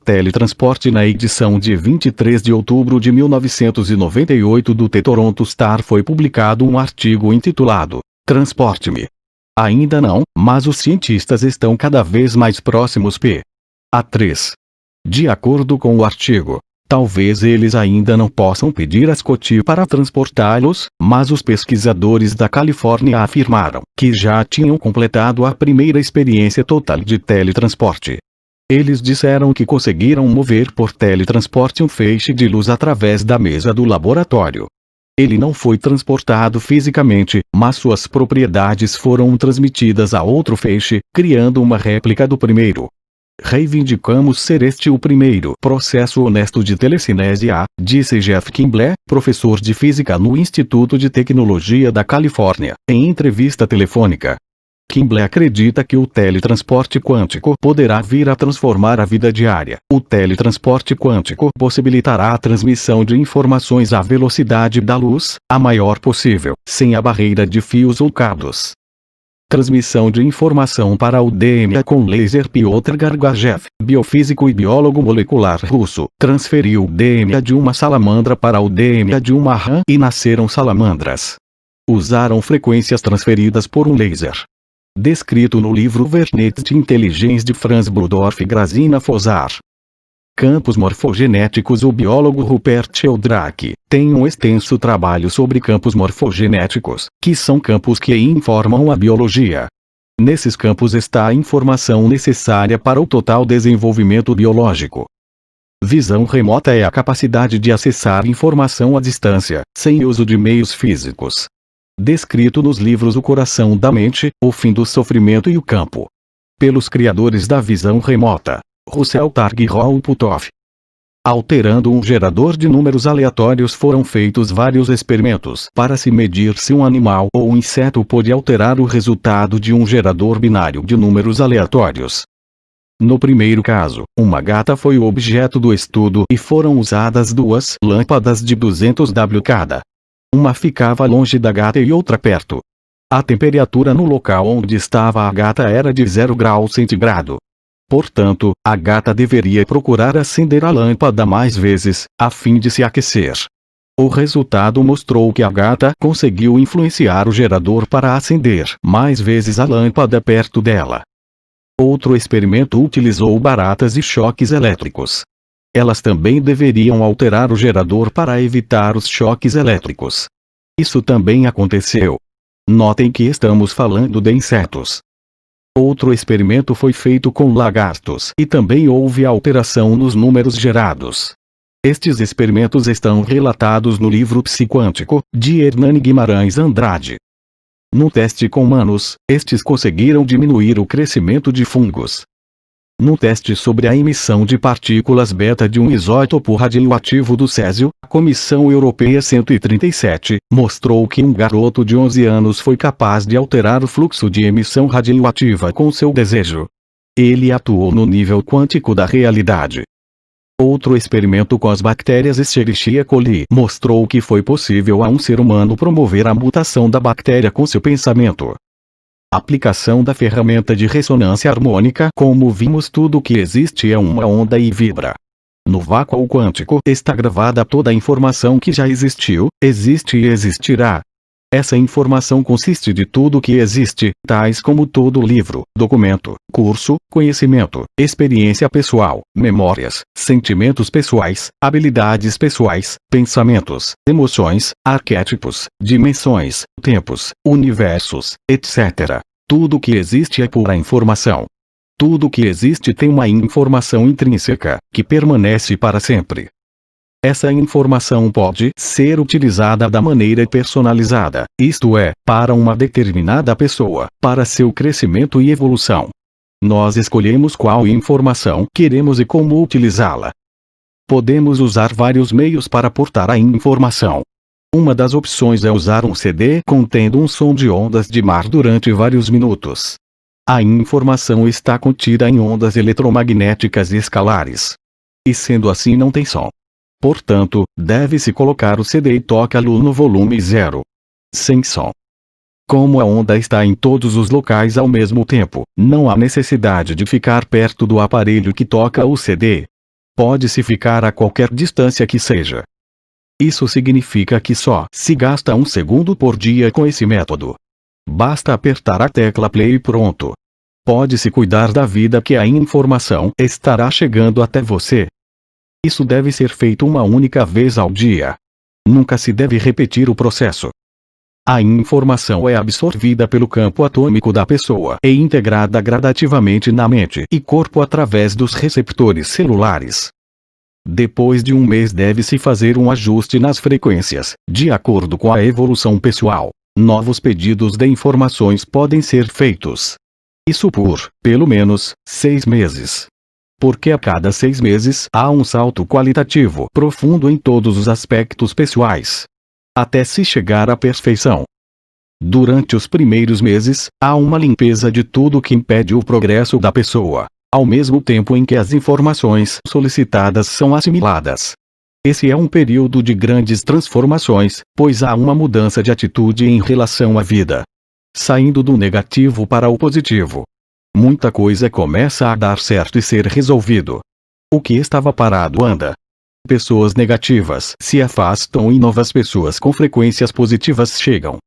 Teletransporte. Na edição de 23 de outubro de 1998 do The Toronto Star foi publicado um artigo intitulado Transporte-me. Ainda não, mas os cientistas estão cada vez mais próximos. A 3. De acordo com o artigo, talvez eles ainda não possam pedir a Scott para transportá-los, mas os pesquisadores da Califórnia afirmaram que já tinham completado a primeira experiência total de teletransporte. Eles disseram que conseguiram mover por teletransporte um feixe de luz através da mesa do laboratório. Ele não foi transportado fisicamente, mas suas propriedades foram transmitidas a outro feixe, criando uma réplica do primeiro. Reivindicamos ser este o primeiro processo honesto de telecinésia, disse Jeff Kimble, professor de física no Instituto de Tecnologia da Califórnia, em entrevista telefônica. Kimble acredita que o teletransporte quântico poderá vir a transformar a vida diária. O teletransporte quântico possibilitará a transmissão de informações à velocidade da luz, a maior possível, sem a barreira de fios ou cabos. Transmissão de informação para o DNA com laser. Piotr Gargajev, biofísico e biólogo molecular russo, transferiu o DNA de uma salamandra para o DNA de uma rã e nasceram salamandras. Usaram frequências transferidas por um laser. Descrito no livro Vernet de Intelligence de Franz Bludorf e Grazina Fozar. Campos morfogenéticos. O biólogo Rupert Sheldrake tem um extenso trabalho sobre campos morfogenéticos, que são campos que informam a biologia. Nesses campos está a informação necessária para o total desenvolvimento biológico. Visão remota é a capacidade de acessar informação à distância, sem uso de meios físicos. Descrito nos livros O Coração da Mente, O Fim do Sofrimento e o Campo. Pelos criadores da visão remota, Russell Targ e Raoul Puthoff. Alterando um gerador de números aleatórios, foram feitos vários experimentos para se medir se um animal ou um inseto pode alterar o resultado de um gerador binário de números aleatórios. No primeiro caso, uma gata foi o objeto do estudo e foram usadas duas lâmpadas de 200 W cada. Uma ficava longe da gata e outra perto. A temperatura no local onde estava a gata era de 0 graus centígrado. Portanto, a gata deveria procurar acender a lâmpada mais vezes, a fim de se aquecer. O resultado mostrou que a gata conseguiu influenciar o gerador para acender mais vezes a lâmpada perto dela. Outro experimento utilizou baratas e choques elétricos. Elas também deveriam alterar o gerador para evitar os choques elétricos. Isso também aconteceu. Notem que estamos falando de insetos. Outro experimento foi feito com lagartos e também houve alteração nos números gerados. Estes experimentos estão relatados no livro Psiquântico, de Hernani Guimarães Andrade. No teste com humanos, estes conseguiram diminuir o crescimento de fungos. No teste sobre a emissão de partículas beta de um isótopo radioativo do césio, a Comissão Europeia 137 mostrou que um garoto de 11 anos foi capaz de alterar o fluxo de emissão radioativa com seu desejo. Ele atuou no nível quântico da realidade. Outro experimento com as bactérias Escherichia coli mostrou que foi possível a um ser humano promover a mutação da bactéria com seu pensamento. Aplicação da ferramenta de ressonância harmônica. Como vimos, tudo que existe é uma onda e vibra. No vácuo quântico está gravada toda a informação que já existiu, existe e existirá. Essa informação consiste de tudo que existe, tais como todo livro, documento, curso, conhecimento, experiência pessoal, memórias, sentimentos pessoais, habilidades pessoais, pensamentos, emoções, arquétipos, dimensões, tempos, universos, etc. Tudo que existe é pura informação. Tudo que existe tem uma informação intrínseca, que permanece para sempre. Essa informação pode ser utilizada da maneira personalizada, isto é, para uma determinada pessoa, para seu crescimento e evolução. Nós escolhemos qual informação queremos e como utilizá-la. Podemos usar vários meios para portar a informação. Uma das opções é usar um CD contendo um som de ondas de mar durante vários minutos. A informação está contida em ondas eletromagnéticas escalares. E sendo assim não tem som. Portanto, deve-se colocar o CD e toca-lo no volume 0. Sem som. Como a onda está em todos os locais ao mesmo tempo, não há necessidade de ficar perto do aparelho que toca o CD. Pode-se ficar a qualquer distância que seja. Isso significa que só se gasta 1 segundo por dia com esse método. Basta apertar a tecla play e pronto. Pode-se cuidar da vida que a informação estará chegando até você. Isso deve ser feito uma única vez ao dia. Nunca se deve repetir o processo. A informação é absorvida pelo campo atômico da pessoa e integrada gradativamente na mente e corpo através dos receptores celulares. Depois de um mês deve-se fazer um ajuste nas frequências, de acordo com a evolução pessoal. Novos pedidos de informações podem ser feitos. Isso por, pelo menos, 6 meses. Porque a cada 6 meses há um salto qualitativo profundo em todos os aspectos pessoais. Até se chegar à perfeição. Durante os primeiros meses, há uma limpeza de tudo que impede o progresso da pessoa, ao mesmo tempo em que as informações solicitadas são assimiladas. Esse é um período de grandes transformações, pois há uma mudança de atitude em relação à vida. Saindo do negativo para o positivo. Muita coisa começa a dar certo e ser resolvido. O que estava parado anda. Pessoas negativas se afastam e novas pessoas com frequências positivas chegam.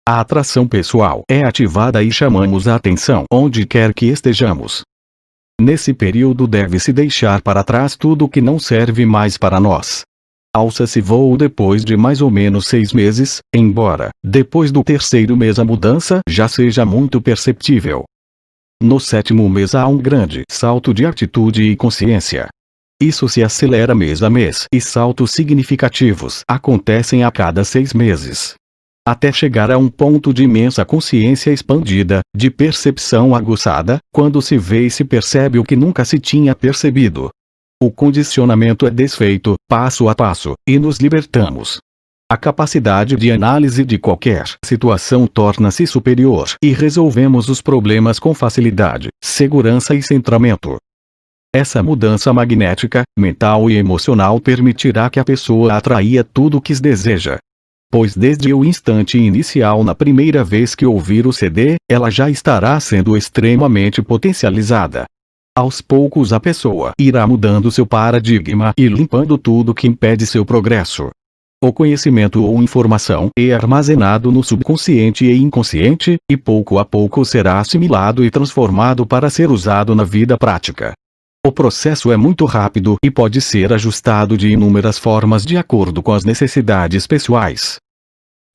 A atração pessoal é ativada e chamamos a atenção onde quer que estejamos. Nesse período deve-se deixar para trás tudo que não serve mais para nós. Alça-se voo depois de mais ou menos 6 meses, embora, depois do 3º mês a mudança já seja muito perceptível. No 7º mês há um grande salto de atitude e consciência. Isso se acelera mês a mês e saltos significativos acontecem a cada 6 meses. Até chegar a um ponto de imensa consciência expandida, de percepção aguçada, quando se vê e se percebe o que nunca se tinha percebido. O condicionamento é desfeito, passo a passo, e nos libertamos. A capacidade de análise de qualquer situação torna-se superior e resolvemos os problemas com facilidade, segurança e centramento. Essa mudança magnética, mental e emocional permitirá que a pessoa atraia tudo o que deseja. Pois desde o instante inicial, na primeira vez que ouvir o CD, ela já estará sendo extremamente potencializada. Aos poucos a pessoa irá mudando seu paradigma e limpando tudo que impede seu progresso. O conhecimento ou informação é armazenado no subconsciente e inconsciente, e pouco a pouco será assimilado e transformado para ser usado na vida prática. O processo é muito rápido e pode ser ajustado de inúmeras formas de acordo com as necessidades pessoais.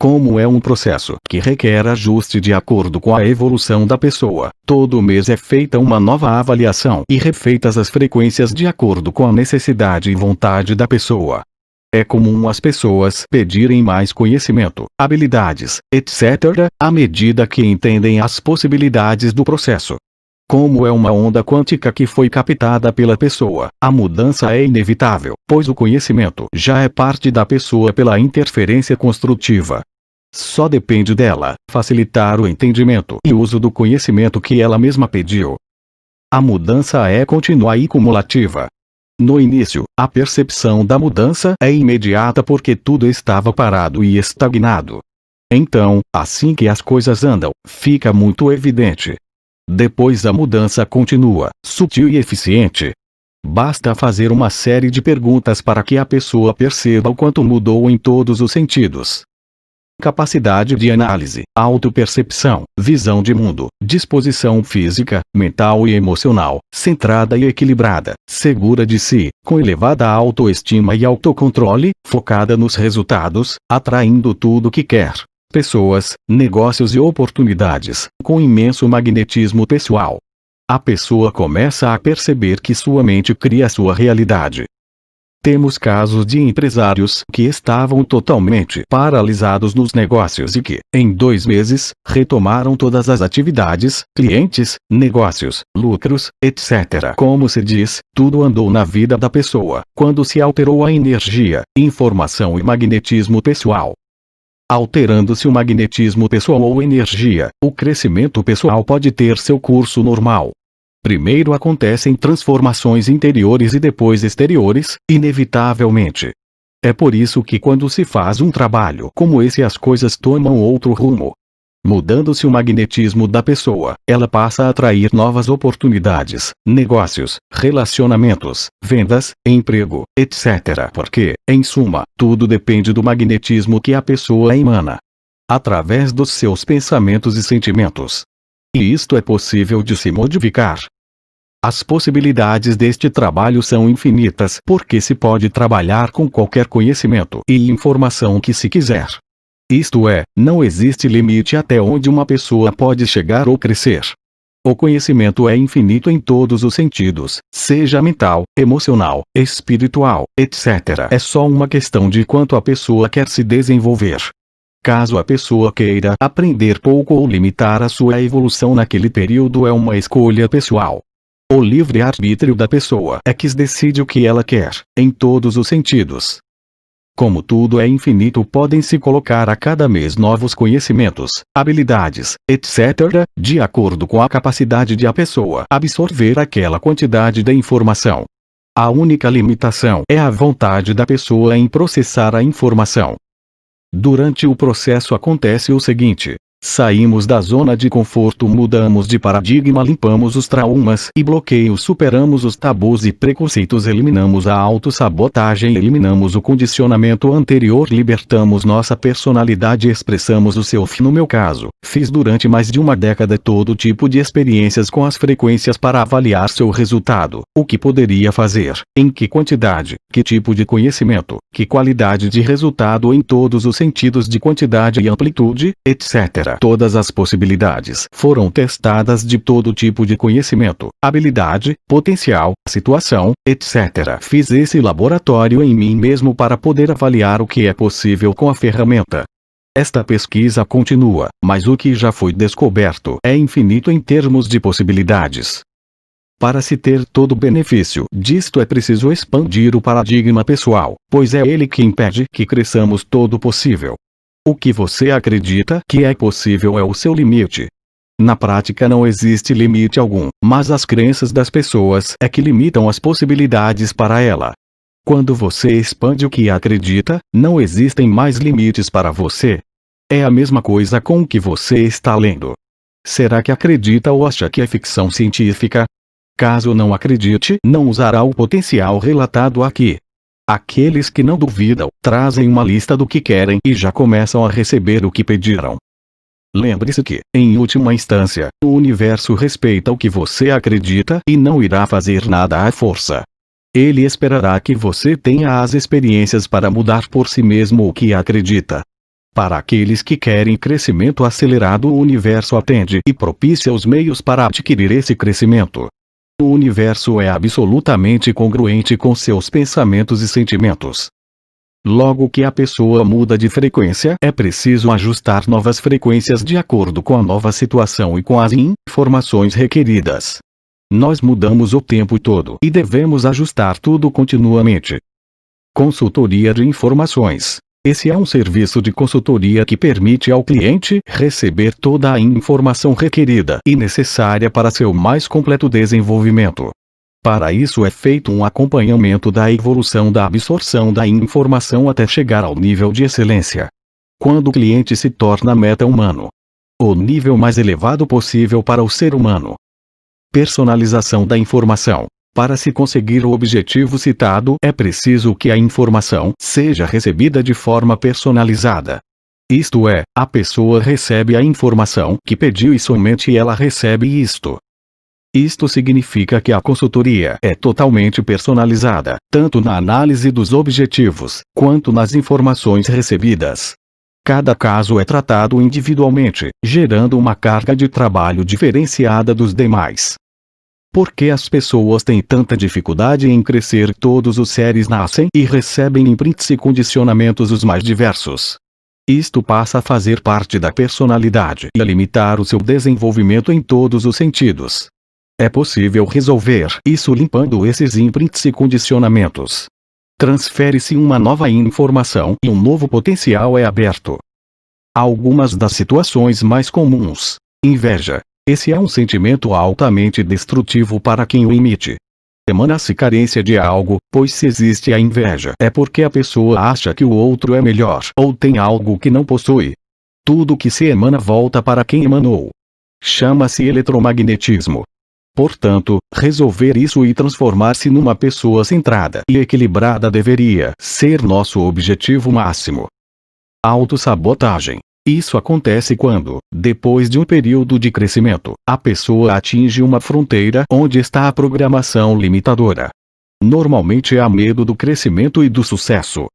Como é um processo que requer ajuste de acordo com a evolução da pessoa, todo mês é feita uma nova avaliação e refeitas as frequências de acordo com a necessidade e vontade da pessoa. É comum as pessoas pedirem mais conhecimento, habilidades, etc., à medida que entendem as possibilidades do processo. Como é uma onda quântica que foi captada pela pessoa, a mudança é inevitável, pois o conhecimento já é parte da pessoa pela interferência construtiva. Só depende dela facilitar o entendimento e uso do conhecimento que ela mesma pediu. A mudança é contínua e cumulativa. No início, a percepção da mudança é imediata porque tudo estava parado e estagnado. Então, assim que as coisas andam, fica muito evidente. Depois a mudança continua, sutil e eficiente. Basta fazer uma série de perguntas para que a pessoa perceba o quanto mudou em todos os sentidos. Capacidade de análise, autopercepção, visão de mundo, disposição física, mental e emocional, centrada e equilibrada, segura de si, com elevada autoestima e autocontrole, focada nos resultados, atraindo tudo que quer. Pessoas, negócios e oportunidades, com imenso magnetismo pessoal. A pessoa começa a perceber que sua mente cria sua realidade. Temos casos de empresários que estavam totalmente paralisados nos negócios e que, em 2 meses, retomaram todas as atividades, clientes, negócios, lucros, etc. Como se diz, tudo andou na vida da pessoa, quando se alterou a energia, informação e magnetismo pessoal. Alterando-se o magnetismo pessoal ou energia, o crescimento pessoal pode ter seu curso normal. Primeiro acontecem transformações interiores e depois exteriores, inevitavelmente. É por isso que quando se faz um trabalho como esse as coisas tomam outro rumo. Mudando-se o magnetismo da pessoa, ela passa a atrair novas oportunidades, negócios, relacionamentos, vendas, emprego, etc. Porque, em suma, tudo depende do magnetismo que a pessoa emana. Através dos seus pensamentos e sentimentos. E isto é possível de se modificar. As possibilidades deste trabalho são infinitas porque se pode trabalhar com qualquer conhecimento e informação que se quiser. Isto é, não existe limite até onde uma pessoa pode chegar ou crescer. O conhecimento é infinito em todos os sentidos, seja mental, emocional, espiritual, etc. É só uma questão de quanto a pessoa quer se desenvolver. Caso a pessoa queira aprender pouco ou limitar a sua evolução naquele período é uma escolha pessoal. O livre-arbítrio da pessoa é que decide o que ela quer, em todos os sentidos. Como tudo é infinito, podem-se colocar a cada mês novos conhecimentos, habilidades, etc., de acordo com a capacidade de a pessoa absorver aquela quantidade de informação. A única limitação é a vontade da pessoa em processar a informação. Durante o processo acontece o seguinte: saímos da zona de conforto, mudamos de paradigma, limpamos os traumas e bloqueios, superamos os tabus e preconceitos, eliminamos a autossabotagem, eliminamos o condicionamento anterior, libertamos nossa personalidade, expressamos o seu fim. No meu caso, fiz durante mais de uma década todo tipo de experiências com as frequências para avaliar seu resultado, o que poderia fazer, em que quantidade, que tipo de conhecimento, que qualidade de resultado em todos os sentidos de quantidade e amplitude, etc. Todas as possibilidades foram testadas de todo tipo de conhecimento, habilidade, potencial, situação, etc. Fiz esse laboratório em mim mesmo para poder avaliar o que é possível com a ferramenta. Esta pesquisa continua, mas o que já foi descoberto é infinito em termos de possibilidades. Para se ter todo o benefício disto é preciso expandir o paradigma pessoal, pois é ele que impede que cresçamos todo o possível. O que você acredita que é possível é o seu limite. Na prática não existe limite algum, mas as crenças das pessoas é que limitam as possibilidades para ela. Quando você expande o que acredita, não existem mais limites para você. É a mesma coisa com o que você está lendo. Será que acredita ou acha que é ficção científica? Caso não acredite, não usará o potencial relatado aqui. Aqueles que não duvidam, trazem uma lista do que querem e já começam a receber o que pediram. Lembre-se que, em última instância, o universo respeita o que você acredita e não irá fazer nada à força. Ele esperará que você tenha as experiências para mudar por si mesmo o que acredita. Para aqueles que querem crescimento acelerado, o universo atende e propicia os meios para adquirir esse crescimento. O universo é absolutamente congruente com seus pensamentos e sentimentos. Logo que a pessoa muda de frequência, é preciso ajustar novas frequências de acordo com a nova situação e com as informações requeridas. Nós mudamos o tempo todo e devemos ajustar tudo continuamente. Consultoria de informações. Esse é um serviço de consultoria que permite ao cliente receber toda a informação requerida e necessária para seu mais completo desenvolvimento. Para isso é feito um acompanhamento da evolução da absorção da informação até chegar ao nível de excelência. Quando o cliente se torna meta-humano, o nível mais elevado possível para o ser humano. Personalização da informação. Para se conseguir o objetivo citado, é preciso que a informação seja recebida de forma personalizada. Isto é, a pessoa recebe a informação que pediu e somente ela recebe isto. Isto significa que a consultoria é totalmente personalizada, tanto na análise dos objetivos, quanto nas informações recebidas. Cada caso é tratado individualmente, gerando uma carga de trabalho diferenciada dos demais. Por que as pessoas têm tanta dificuldade em crescer? Todos os seres nascem e recebem imprints e condicionamentos os mais diversos. Isto passa a fazer parte da personalidade e a limitar o seu desenvolvimento em todos os sentidos. É possível resolver isso limpando esses imprints e condicionamentos. Transfere-se uma nova informação e um novo potencial é aberto. Algumas das situações mais comuns. Inveja. Esse é um sentimento altamente destrutivo para quem o emite. Emana-se carência de algo, pois se existe a inveja é porque a pessoa acha que o outro é melhor ou tem algo que não possui. Tudo que se emana volta para quem emanou. Chama-se eletromagnetismo. Portanto, resolver isso e transformar-se numa pessoa centrada e equilibrada deveria ser nosso objetivo máximo. Autossabotagem. Isso acontece quando, depois de um período de crescimento, a pessoa atinge uma fronteira onde está a programação limitadora. Normalmente há medo do crescimento e do sucesso.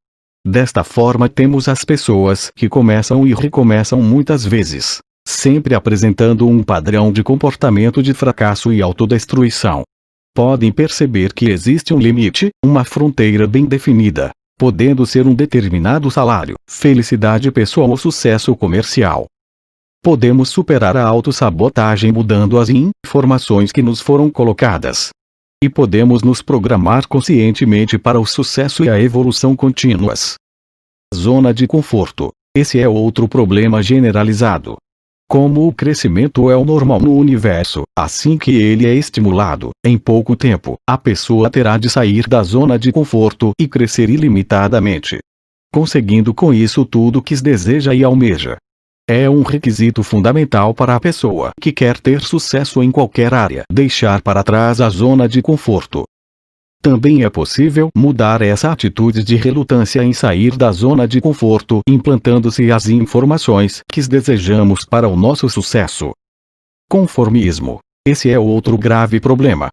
Desta forma temos as pessoas que começam e recomeçam muitas vezes, sempre apresentando um padrão de comportamento de fracasso e autodestruição. Podem perceber que existe um limite, uma fronteira bem definida, podendo ser um determinado salário, felicidade pessoal ou sucesso comercial. Podemos superar a autossabotagem mudando as informações que nos foram colocadas. E podemos nos programar conscientemente para o sucesso e a evolução contínuas. Zona de conforto. Esse é outro problema generalizado. Como o crescimento é o normal no universo, assim que ele é estimulado, em pouco tempo, a pessoa terá de sair da zona de conforto e crescer ilimitadamente, conseguindo com isso tudo que deseja e almeja. É um requisito fundamental para a pessoa que quer ter sucesso em qualquer área, deixar para trás a zona de conforto. Também é possível mudar essa atitude de relutância em sair da zona de conforto, implantando-se as informações que desejamos para o nosso sucesso. Conformismo. Esse é outro grave problema.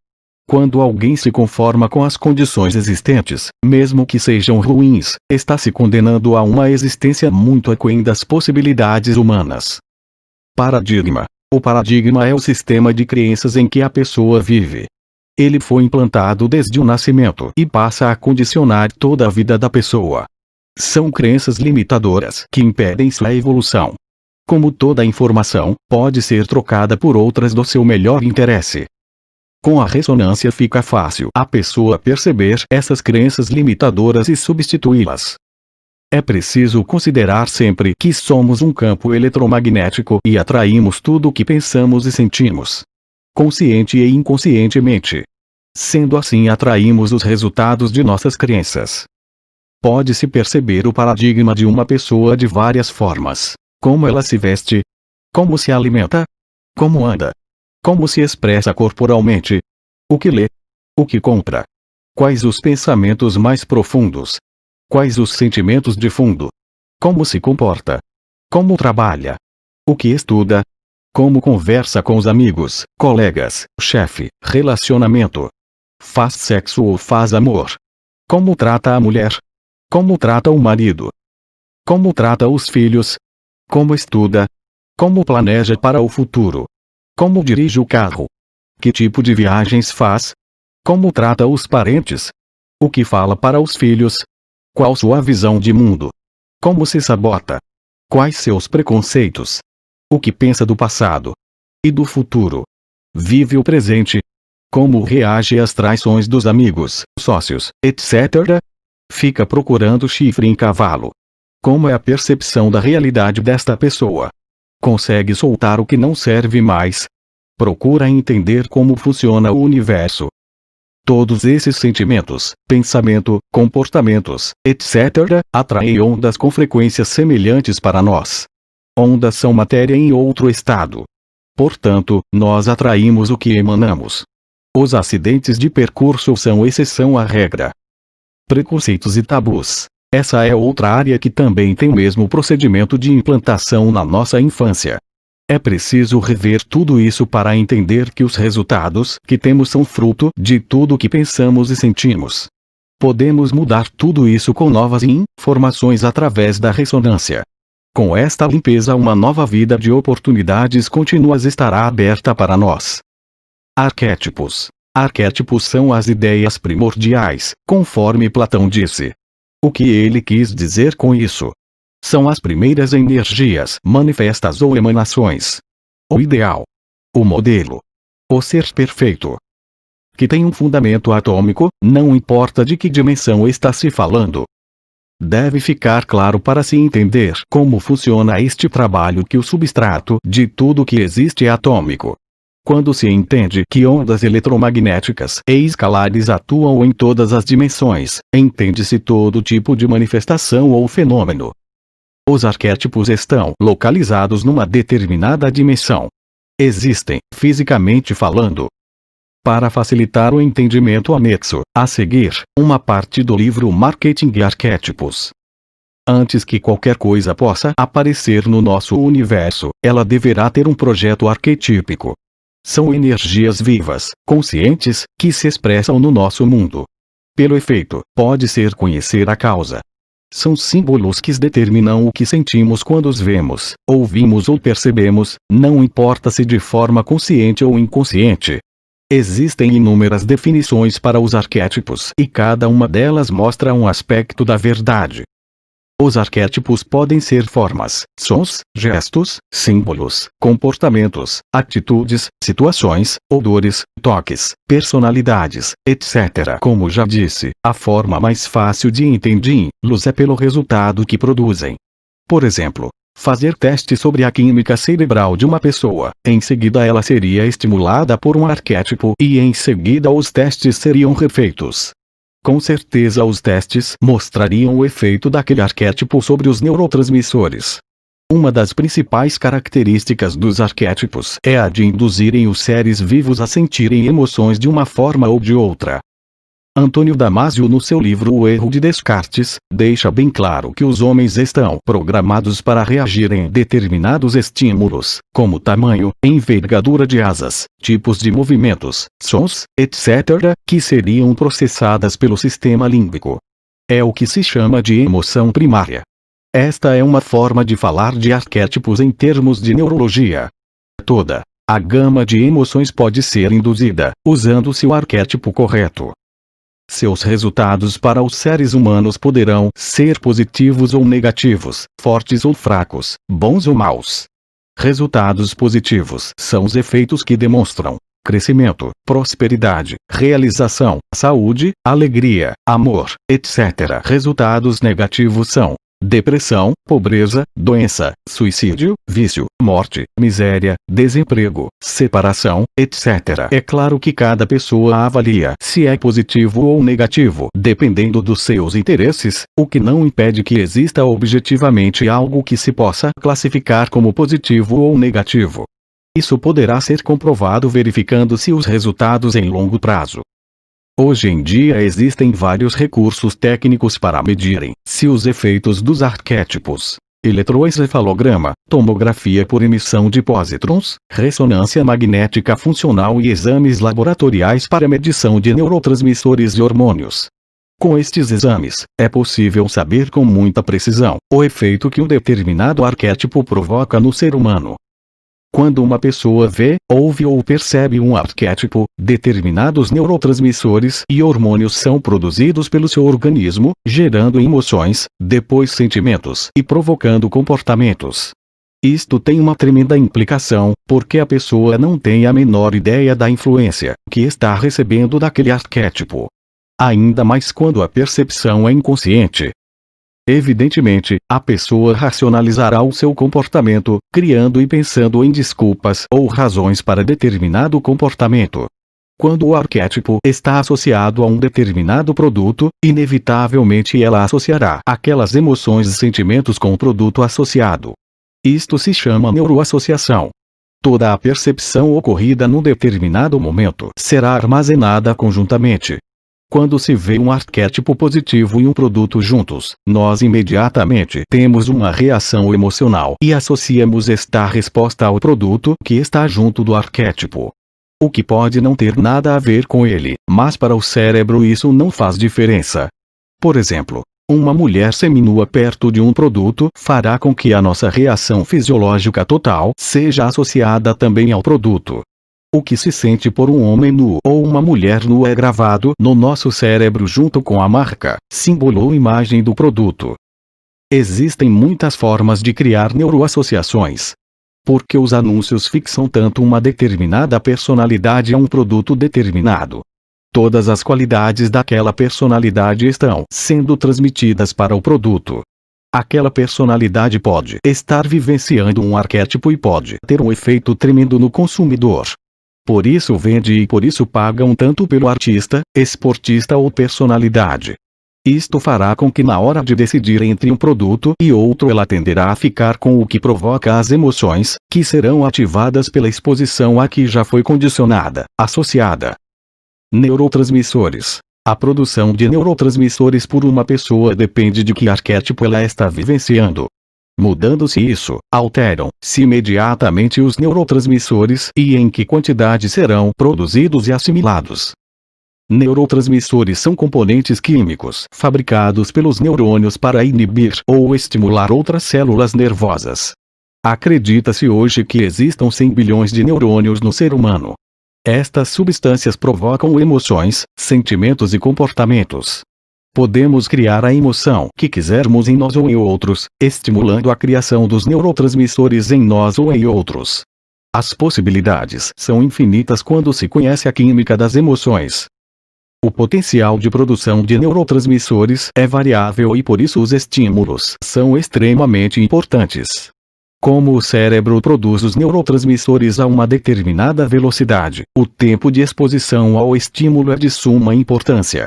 Quando alguém se conforma com as condições existentes, mesmo que sejam ruins, está se condenando a uma existência muito aquém das possibilidades humanas. Paradigma. O paradigma é o sistema de crenças em que a pessoa vive. Ele foi implantado desde o nascimento e passa a condicionar toda a vida da pessoa. São crenças limitadoras que impedem sua evolução. Como toda informação, pode ser trocada por outras do seu melhor interesse. Com a ressonância fica fácil a pessoa perceber essas crenças limitadoras e substituí-las. É preciso considerar sempre que somos um campo eletromagnético e atraímos tudo o que pensamos e sentimos, consciente e inconscientemente. Sendo assim, atraímos os resultados de nossas crenças. Pode-se perceber o paradigma de uma pessoa de várias formas: como ela se veste, como se alimenta, como anda, como se expressa corporalmente, o que lê, o que compra, quais os pensamentos mais profundos, quais os sentimentos de fundo, como se comporta, como trabalha, o que estuda, como conversa com os amigos, colegas, chefe, relacionamento, faz sexo ou faz amor, como trata a mulher, como trata o marido, como trata os filhos, como estuda, como planeja para o futuro, como dirige o carro, que tipo de viagens faz, como trata os parentes, o que fala para os filhos, qual sua visão de mundo, como se sabota, quais seus preconceitos, o que pensa do passado e do futuro, vive o presente, como reage às traições dos amigos, sócios, etc. Fica procurando chifre em cavalo. Como é a percepção da realidade desta pessoa? Consegue soltar o que não serve mais? Procura entender como funciona o universo. Todos esses sentimentos, pensamento, comportamentos, etc., atraem ondas com frequências semelhantes para nós. Ondas são matéria em outro estado. Portanto, nós atraímos o que emanamos. Os acidentes de percurso são exceção à regra. Preconceitos e tabus. Essa é outra área que também tem o mesmo procedimento de implantação na nossa infância. É preciso rever tudo isso para entender que os resultados que temos são fruto de tudo o que pensamos e sentimos. Podemos mudar tudo isso com novas informações através da ressonância. Com esta limpeza, uma nova vida de oportunidades contínuas estará aberta para nós. Arquétipos. Arquétipos são as ideias primordiais, conforme Platão disse. O que ele quis dizer com isso? São as primeiras energias manifestas ou emanações. O ideal. O modelo. O ser perfeito. Que tem um fundamento atômico, não importa de que dimensão está se falando. Deve ficar claro para se entender como funciona este trabalho que o substrato de tudo que existe é atômico. Quando se entende que ondas eletromagnéticas e escalares atuam em todas as dimensões, entende-se todo tipo de manifestação ou fenômeno. Os arquétipos estão localizados numa determinada dimensão. Existem, fisicamente falando. Para facilitar o entendimento anexo, a seguir, uma parte do livro Marketing e Arquétipos. Antes que qualquer coisa possa aparecer no nosso universo, ela deverá ter um projeto arquetípico. São energias vivas, conscientes, que se expressam no nosso mundo. Pelo efeito, pode ser conhecer a causa. São símbolos que determinam o que sentimos quando os vemos, ouvimos ou percebemos, não importa se de forma consciente ou inconsciente. Existem inúmeras definições para os arquétipos e cada uma delas mostra um aspecto da verdade. Os arquétipos podem ser formas, sons, gestos, símbolos, comportamentos, atitudes, situações, odores, toques, personalidades, etc. Como já disse, a forma mais fácil de entendê-los é pelo resultado que produzem. Por exemplo, fazer teste sobre a química cerebral de uma pessoa, em seguida ela seria estimulada por um arquétipo e em seguida os testes seriam refeitos. Com certeza os testes mostrariam o efeito daquele arquétipo sobre os neurotransmissores. Uma das principais características dos arquétipos é a de induzirem os seres vivos a sentirem emoções de uma forma ou de outra. Antônio Damasio, no seu livro O Erro de Descartes, deixa bem claro que os homens estão programados para reagir em determinados estímulos, como tamanho, envergadura de asas, tipos de movimentos, sons, etc., que seriam processadas pelo sistema límbico. É o que se chama de emoção primária. Esta é uma forma de falar de arquétipos em termos de neurologia. Toda a gama de emoções pode ser induzida, usando-se o arquétipo correto. Seus resultados para os seres humanos poderão ser positivos ou negativos, fortes ou fracos, bons ou maus. Resultados positivos são os efeitos que demonstram crescimento, prosperidade, realização, saúde, alegria, amor, etc. Resultados negativos são depressão, pobreza, doença, suicídio, vício, morte, miséria, desemprego, separação, etc. É claro que cada pessoa avalia se é positivo ou negativo, dependendo dos seus interesses, o que não impede que exista objetivamente algo que se possa classificar como positivo ou negativo. Isso poderá ser comprovado verificando-se os resultados em longo prazo. Hoje em dia existem vários recursos técnicos para medirem se os efeitos dos arquétipos, eletroencefalograma, tomografia por emissão de pósitrons, ressonância magnética funcional e exames laboratoriais para medição de neurotransmissores e hormônios. Com estes exames, é possível saber com muita precisão o efeito que um determinado arquétipo provoca no ser humano. Quando uma pessoa vê, ouve ou percebe um arquétipo, determinados neurotransmissores e hormônios são produzidos pelo seu organismo, gerando emoções, depois sentimentos e provocando comportamentos. Isto tem uma tremenda implicação, porque a pessoa não tem a menor ideia da influência que está recebendo daquele arquétipo. Ainda mais quando a percepção é inconsciente. Evidentemente, a pessoa racionalizará o seu comportamento, criando e pensando em desculpas ou razões para determinado comportamento. Quando o arquétipo está associado a um determinado produto, inevitavelmente ela associará aquelas emoções e sentimentos com o produto associado. Isto se chama neuroassociação. Toda a percepção ocorrida num determinado momento será armazenada conjuntamente. Quando se vê um arquétipo positivo e um produto juntos, nós imediatamente temos uma reação emocional e associamos esta resposta ao produto que está junto do arquétipo. O que pode não ter nada a ver com ele, mas para o cérebro isso não faz diferença. Por exemplo, uma mulher seminua perto de um produto fará com que a nossa reação fisiológica total seja associada também ao produto. O que se sente por um homem nu ou uma mulher nua é gravado no nosso cérebro junto com a marca, símbolo ou imagem do produto. Existem muitas formas de criar neuroassociações. Porque os anúncios fixam tanto uma determinada personalidade a um produto determinado. Todas as qualidades daquela personalidade estão sendo transmitidas para o produto. Aquela personalidade pode estar vivenciando um arquétipo e pode ter um efeito tremendo no consumidor. Por isso vende e por isso pagam tanto pelo artista, esportista ou personalidade. Isto fará com que na hora de decidir entre um produto e outro ela tenderá a ficar com o que provoca as emoções, que serão ativadas pela exposição a que já foi condicionada, associada. Neurotransmissores. A produção de neurotransmissores por uma pessoa depende de que arquétipo ela está vivenciando. Mudando-se isso, alteram-se imediatamente os neurotransmissores e em que quantidade serão produzidos e assimilados. Neurotransmissores são componentes químicos fabricados pelos neurônios para inibir ou estimular outras células nervosas. Acredita-se hoje que existam 100 bilhões de neurônios no ser humano. Estas substâncias provocam emoções, sentimentos e comportamentos. Podemos criar a emoção que quisermos em nós ou em outros, estimulando a criação dos neurotransmissores em nós ou em outros. As possibilidades são infinitas quando se conhece a química das emoções. O potencial de produção de neurotransmissores é variável e por isso os estímulos são extremamente importantes. Como o cérebro produz os neurotransmissores a uma determinada velocidade, o tempo de exposição ao estímulo é de suma importância.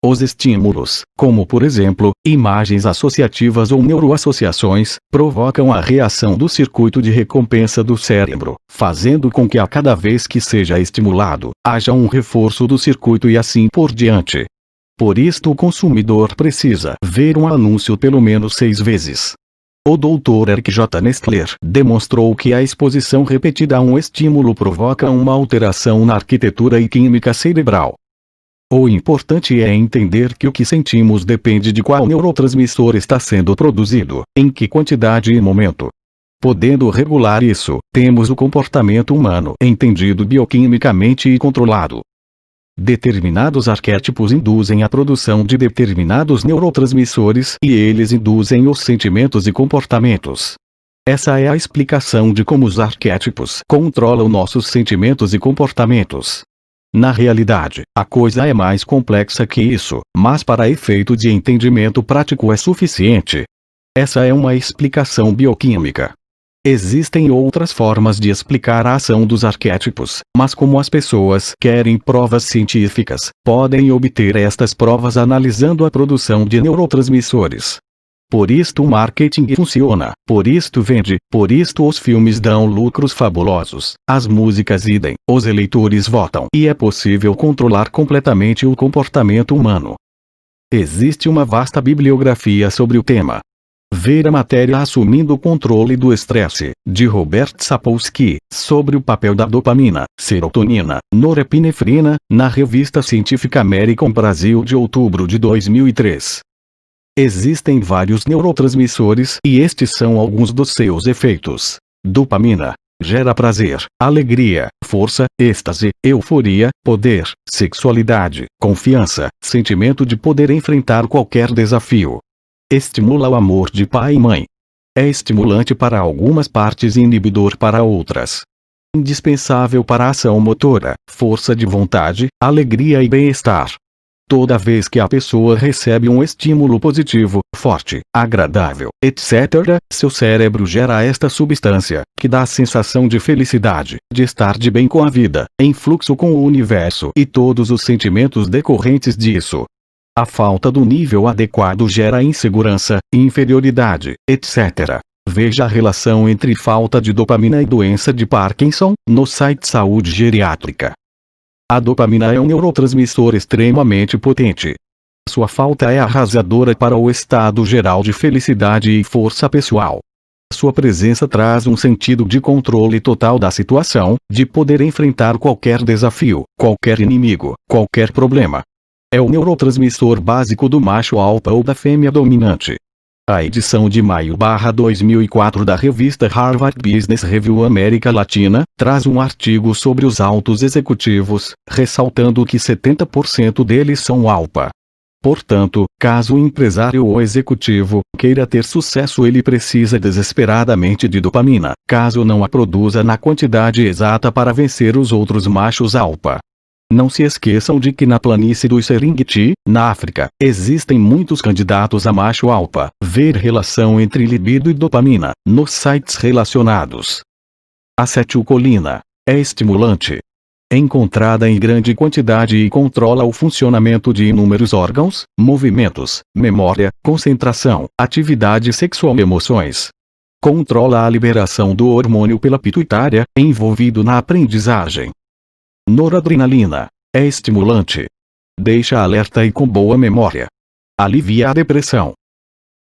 Os estímulos, como por exemplo, imagens associativas ou neuroassociações, provocam a reação do circuito de recompensa do cérebro, fazendo com que a cada vez que seja estimulado, haja um reforço do circuito e assim por diante. Por isto o consumidor precisa ver um anúncio pelo menos 6 vezes. O Dr. Eric J. Nestler demonstrou que a exposição repetida a um estímulo provoca uma alteração na arquitetura e química cerebral. O importante é entender que o que sentimos depende de qual neurotransmissor está sendo produzido, em que quantidade e momento. Podendo regular isso, temos o comportamento humano entendido bioquimicamente e controlado. Determinados arquétipos induzem a produção de determinados neurotransmissores e eles induzem os sentimentos e comportamentos. Essa é a explicação de como os arquétipos controlam nossos sentimentos e comportamentos. Na realidade, a coisa é mais complexa que isso, mas para efeito de entendimento prático é suficiente. Essa é uma explicação bioquímica. Existem outras formas de explicar a ação dos arquétipos, mas como as pessoas querem provas científicas, podem obter estas provas analisando a produção de neurotransmissores. Por isto o marketing funciona, por isto vende, por isto os filmes dão lucros fabulosos, as músicas idem, os eleitores votam e é possível controlar completamente o comportamento humano. Existe uma vasta bibliografia sobre o tema. Ver a matéria Assumindo o Controle do Estresse, de Robert Sapolsky, sobre o papel da dopamina, serotonina, norepinefrina, na revista científica American Brasil de outubro de 2003. Existem vários neurotransmissores e estes são alguns dos seus efeitos. Dopamina gera prazer, alegria, força, êxtase, euforia, poder, sexualidade, confiança, sentimento de poder enfrentar qualquer desafio. Estimula o amor de pai e mãe. É estimulante para algumas partes e inibidor para outras. Indispensável para a ação motora, força de vontade, alegria e bem-estar. Toda vez que a pessoa recebe um estímulo positivo, forte, agradável, etc., seu cérebro gera esta substância, que dá a sensação de felicidade, de estar de bem com a vida, em fluxo com o universo e todos os sentimentos decorrentes disso. A falta do nível adequado gera insegurança, inferioridade, etc. Veja a relação entre falta de dopamina e doença de Parkinson, no site Saúde Geriátrica. A dopamina é um neurotransmissor extremamente potente. Sua falta é arrasadora para o estado geral de felicidade e força pessoal. Sua presença traz um sentido de controle total da situação, de poder enfrentar qualquer desafio, qualquer inimigo, qualquer problema. É o neurotransmissor básico do macho alfa ou da fêmea dominante. A edição de maio/2004 da revista Harvard Business Review América Latina, traz um artigo sobre os altos executivos, ressaltando que 70% deles são alfa. Portanto, caso o empresário ou executivo queira ter sucesso, ele precisa desesperadamente de dopamina, caso não a produza na quantidade exata para vencer os outros machos alfa. Não se esqueçam de que na planície do Serengeti, na África, existem muitos candidatos a macho alfa. Ver relação entre libido e dopamina, nos sites relacionados. Acetilcolina é estimulante. Encontrada em grande quantidade e controla o funcionamento de inúmeros órgãos, movimentos, memória, concentração, atividade sexual e emoções. Controla a liberação do hormônio pela pituitária, envolvido na aprendizagem. Noradrenalina é estimulante. Deixa alerta e com boa memória. Alivia a depressão.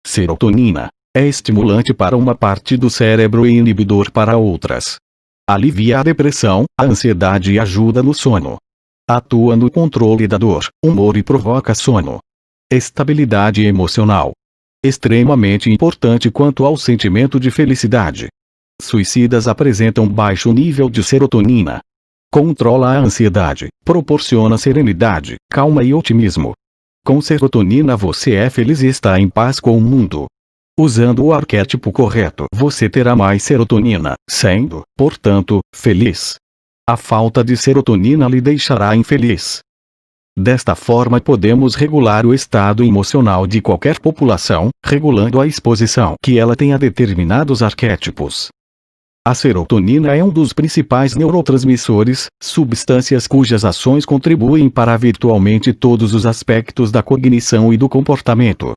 Serotonina é estimulante para uma parte do cérebro e inibidor para outras. Alivia a depressão, a ansiedade e ajuda no sono. Atua no controle da dor, humor e provoca sono. Estabilidade emocional. Extremamente importante quanto ao sentimento de felicidade. Suicidas apresentam baixo nível de serotonina. Controla a ansiedade, proporciona serenidade, calma e otimismo. Com serotonina você é feliz e está em paz com o mundo. Usando o arquétipo correto, você terá mais serotonina, sendo, portanto, feliz. A falta de serotonina lhe deixará infeliz. Desta forma podemos regular o estado emocional de qualquer população, regulando a exposição que ela tem a determinados arquétipos. A serotonina é um dos principais neurotransmissores, substâncias cujas ações contribuem para virtualmente todos os aspectos da cognição e do comportamento.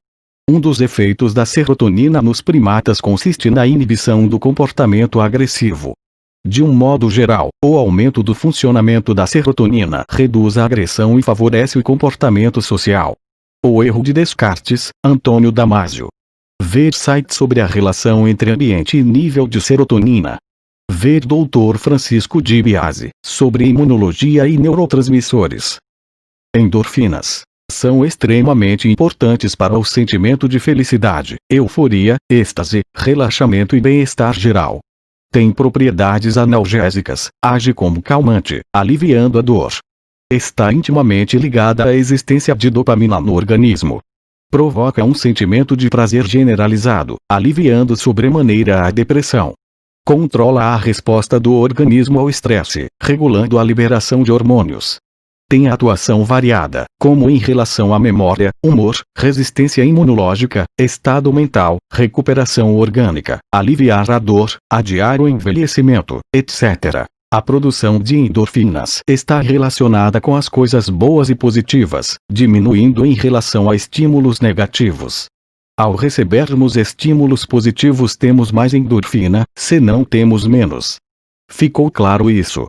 Um dos efeitos da serotonina nos primatas consiste na inibição do comportamento agressivo. De um modo geral, o aumento do funcionamento da serotonina reduz a agressão e favorece o comportamento social. O erro de Descartes, Antônio Damasio. Ver site sobre a relação entre ambiente e nível de serotonina. Ver Dr. Francisco Di Biase, sobre imunologia e neurotransmissores. Endorfinas são extremamente importantes para o sentimento de felicidade, euforia, êxtase, relaxamento e bem-estar geral. Tem propriedades analgésicas, age como calmante, aliviando a dor. Está intimamente ligada à existência de dopamina no organismo. Provoca um sentimento de prazer generalizado, aliviando sobremaneira a depressão. Controla a resposta do organismo ao estresse, regulando a liberação de hormônios. Tem atuação variada, como em relação à memória, humor, resistência imunológica, estado mental, recuperação orgânica, aliviar a dor, adiar o envelhecimento, etc. A produção de endorfinas está relacionada com as coisas boas e positivas, diminuindo em relação a estímulos negativos. Ao recebermos estímulos positivos temos mais endorfina, se não temos menos. Ficou claro isso?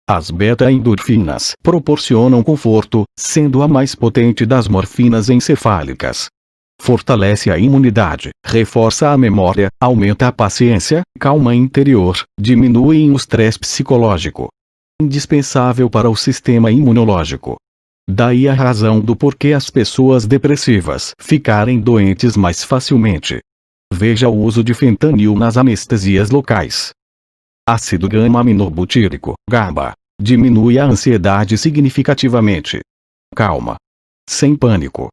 As beta-endorfinas proporcionam conforto, sendo a mais potente das morfinas encefálicas. Fortalece a imunidade, reforça a memória, aumenta a paciência, calma interior, diminui o estresse psicológico. Indispensável para o sistema imunológico. Daí a razão do porquê as pessoas depressivas ficarem doentes mais facilmente. Veja o uso de fentanil nas anestesias locais. Ácido gama-aminobutírico, GABA, diminui a ansiedade significativamente. Calma. Sem pânico.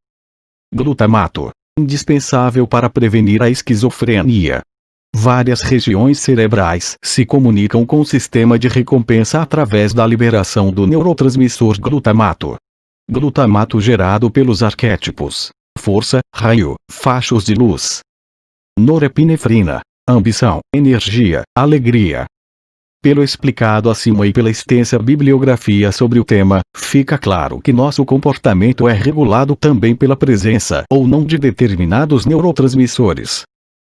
Glutamato, indispensável para prevenir a esquizofrenia. Várias regiões cerebrais se comunicam com o sistema de recompensa através da liberação do neurotransmissor glutamato. Glutamato gerado pelos arquétipos. Força, raio, fachos de luz. Norepinefrina, ambição, energia, alegria. Pelo explicado acima e pela extensa bibliografia sobre o tema, fica claro que nosso comportamento é regulado também pela presença ou não de determinados neurotransmissores.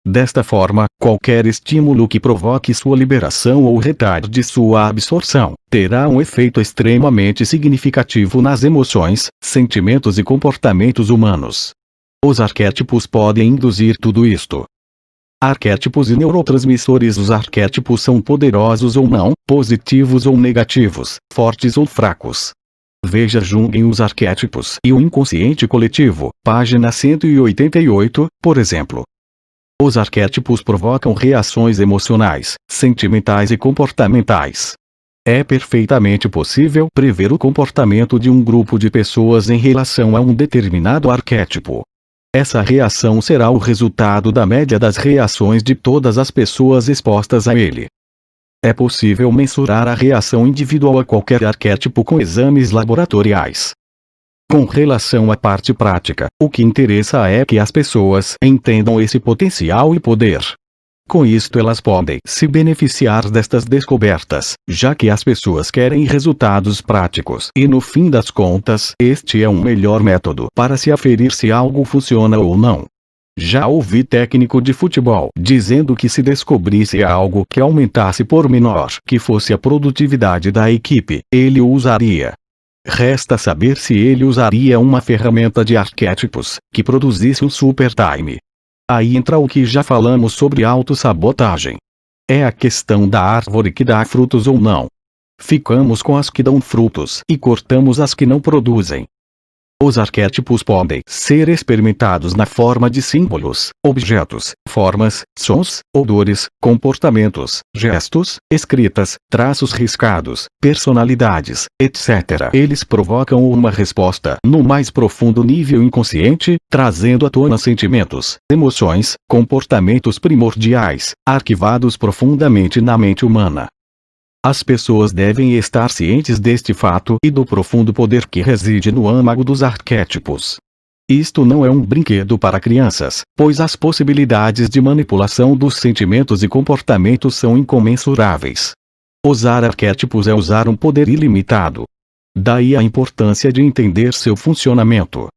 Desta forma, qualquer estímulo que provoque sua liberação ou retarde sua absorção, terá um efeito extremamente significativo nas emoções, sentimentos e comportamentos humanos. Os arquétipos podem induzir tudo isto. Arquétipos e neurotransmissores. Os arquétipos são poderosos ou não, positivos ou negativos, fortes ou fracos. Veja Jung em Os Arquétipos e o Inconsciente Coletivo, página 188, por exemplo. Os arquétipos provocam reações emocionais, sentimentais e comportamentais. É perfeitamente possível prever o comportamento de um grupo de pessoas em relação a um determinado arquétipo. Essa reação será o resultado da média das reações de todas as pessoas expostas a ele. É possível mensurar a reação individual a qualquer arquétipo com exames laboratoriais. Com relação à parte prática, o que interessa é que as pessoas entendam esse potencial e poder. Com isto elas podem se beneficiar destas descobertas, já que as pessoas querem resultados práticos e no fim das contas este é um melhor método para se aferir se algo funciona ou não. Já ouvi técnico de futebol dizendo que se descobrisse algo que aumentasse por menor que fosse a produtividade da equipe, ele o usaria. Resta saber se ele usaria uma ferramenta de arquétipos, que produzisse um super time. Aí entra o que já falamos sobre autossabotagem. É a questão da árvore que dá frutos ou não. Ficamos com as que dão frutos e cortamos as que não produzem. Os arquétipos podem ser experimentados na forma de símbolos, objetos, formas, sons, odores, comportamentos, gestos, escritas, traços riscados, personalidades, etc. Eles provocam uma resposta no mais profundo nível inconsciente, trazendo à tona sentimentos, emoções, comportamentos primordiais, arquivados profundamente na mente humana. As pessoas devem estar cientes deste fato e do profundo poder que reside no âmago dos arquétipos. Isto não é um brinquedo para crianças, pois as possibilidades de manipulação dos sentimentos e comportamentos são incomensuráveis. Usar arquétipos é usar um poder ilimitado. Daí a importância de entender seu funcionamento.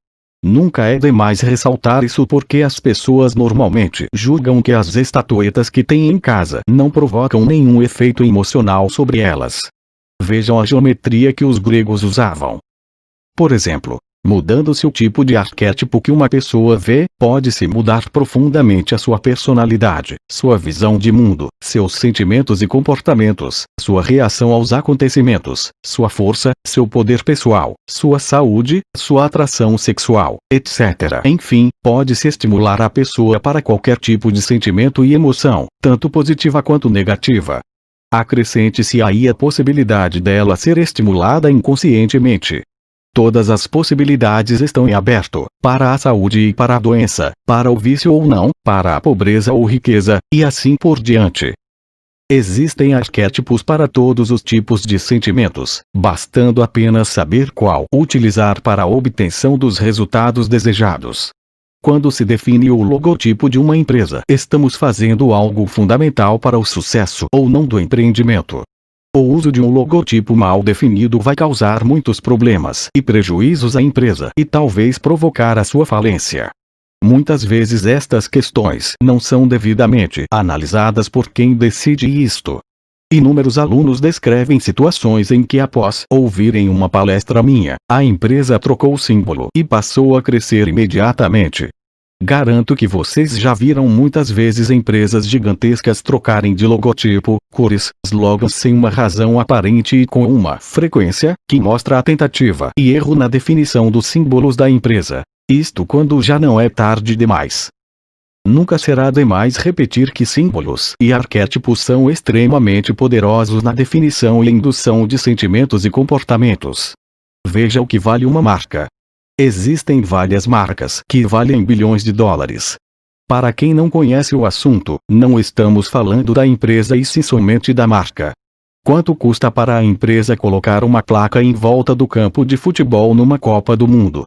Nunca é demais ressaltar isso porque as pessoas normalmente julgam que as estatuetas que têm em casa não provocam nenhum efeito emocional sobre elas. Vejam a geometria que os gregos usavam. Por exemplo, mudando-se o tipo de arquétipo que uma pessoa vê, pode-se mudar profundamente a sua personalidade, sua visão de mundo, seus sentimentos e comportamentos, sua reação aos acontecimentos, sua força, seu poder pessoal, sua saúde, sua atração sexual, etc. Enfim, pode-se estimular a pessoa para qualquer tipo de sentimento e emoção, tanto positiva quanto negativa. Acrescente-se aí a possibilidade dela ser estimulada inconscientemente. Todas as possibilidades estão em aberto, para a saúde e para a doença, para o vício ou não, para a pobreza ou riqueza, e assim por diante. Existem arquétipos para todos os tipos de sentimentos, bastando apenas saber qual utilizar para a obtenção dos resultados desejados. Quando se define o logotipo de uma empresa, estamos fazendo algo fundamental para o sucesso ou não do empreendimento. O uso de um logotipo mal definido vai causar muitos problemas e prejuízos à empresa e talvez provocar a sua falência. Muitas vezes estas questões não são devidamente analisadas por quem decide isto. Inúmeros alunos descrevem situações em que, após ouvirem uma palestra minha, a empresa trocou o símbolo e passou a crescer imediatamente. Garanto que vocês já viram muitas vezes empresas gigantescas trocarem de logotipo, cores, slogans sem uma razão aparente e com uma frequência que mostra a tentativa e erro na definição dos símbolos da empresa. Isto quando já não é tarde demais. Nunca será demais repetir que símbolos e arquétipos são extremamente poderosos na definição e indução de sentimentos e comportamentos. Veja o que vale uma marca. Existem várias marcas que valem bilhões de dólares. Para quem não conhece o assunto, não estamos falando da empresa e sim somente da marca. Quanto custa para a empresa colocar uma placa em volta do campo de futebol numa Copa do Mundo?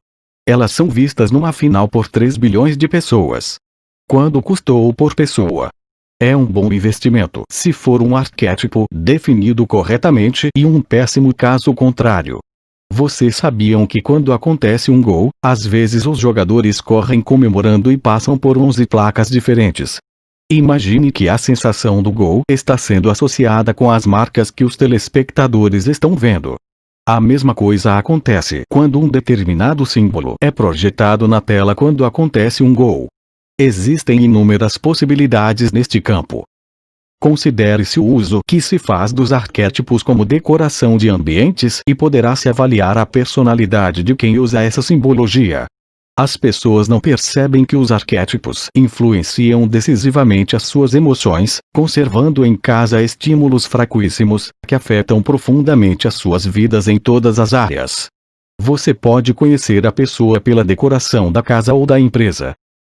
Elas são vistas numa final por 3 bilhões de pessoas. Quanto custou por pessoa? É um bom investimento se for um arquétipo definido corretamente e um péssimo caso contrário. Vocês sabiam que quando acontece um gol, às vezes os jogadores correm comemorando e passam por 11 placas diferentes? Imagine que a sensação do gol está sendo associada com as marcas que os telespectadores estão vendo. A mesma coisa acontece quando um determinado símbolo é projetado na tela quando acontece um gol. Existem inúmeras possibilidades neste campo. Considere-se o uso que se faz dos arquétipos como decoração de ambientes e poderá-se avaliar a personalidade de quem usa essa simbologia. As pessoas não percebem que os arquétipos influenciam decisivamente as suas emoções, conservando em casa estímulos fraquíssimos, que afetam profundamente as suas vidas em todas as áreas. Você pode conhecer a pessoa pela decoração da casa ou da empresa.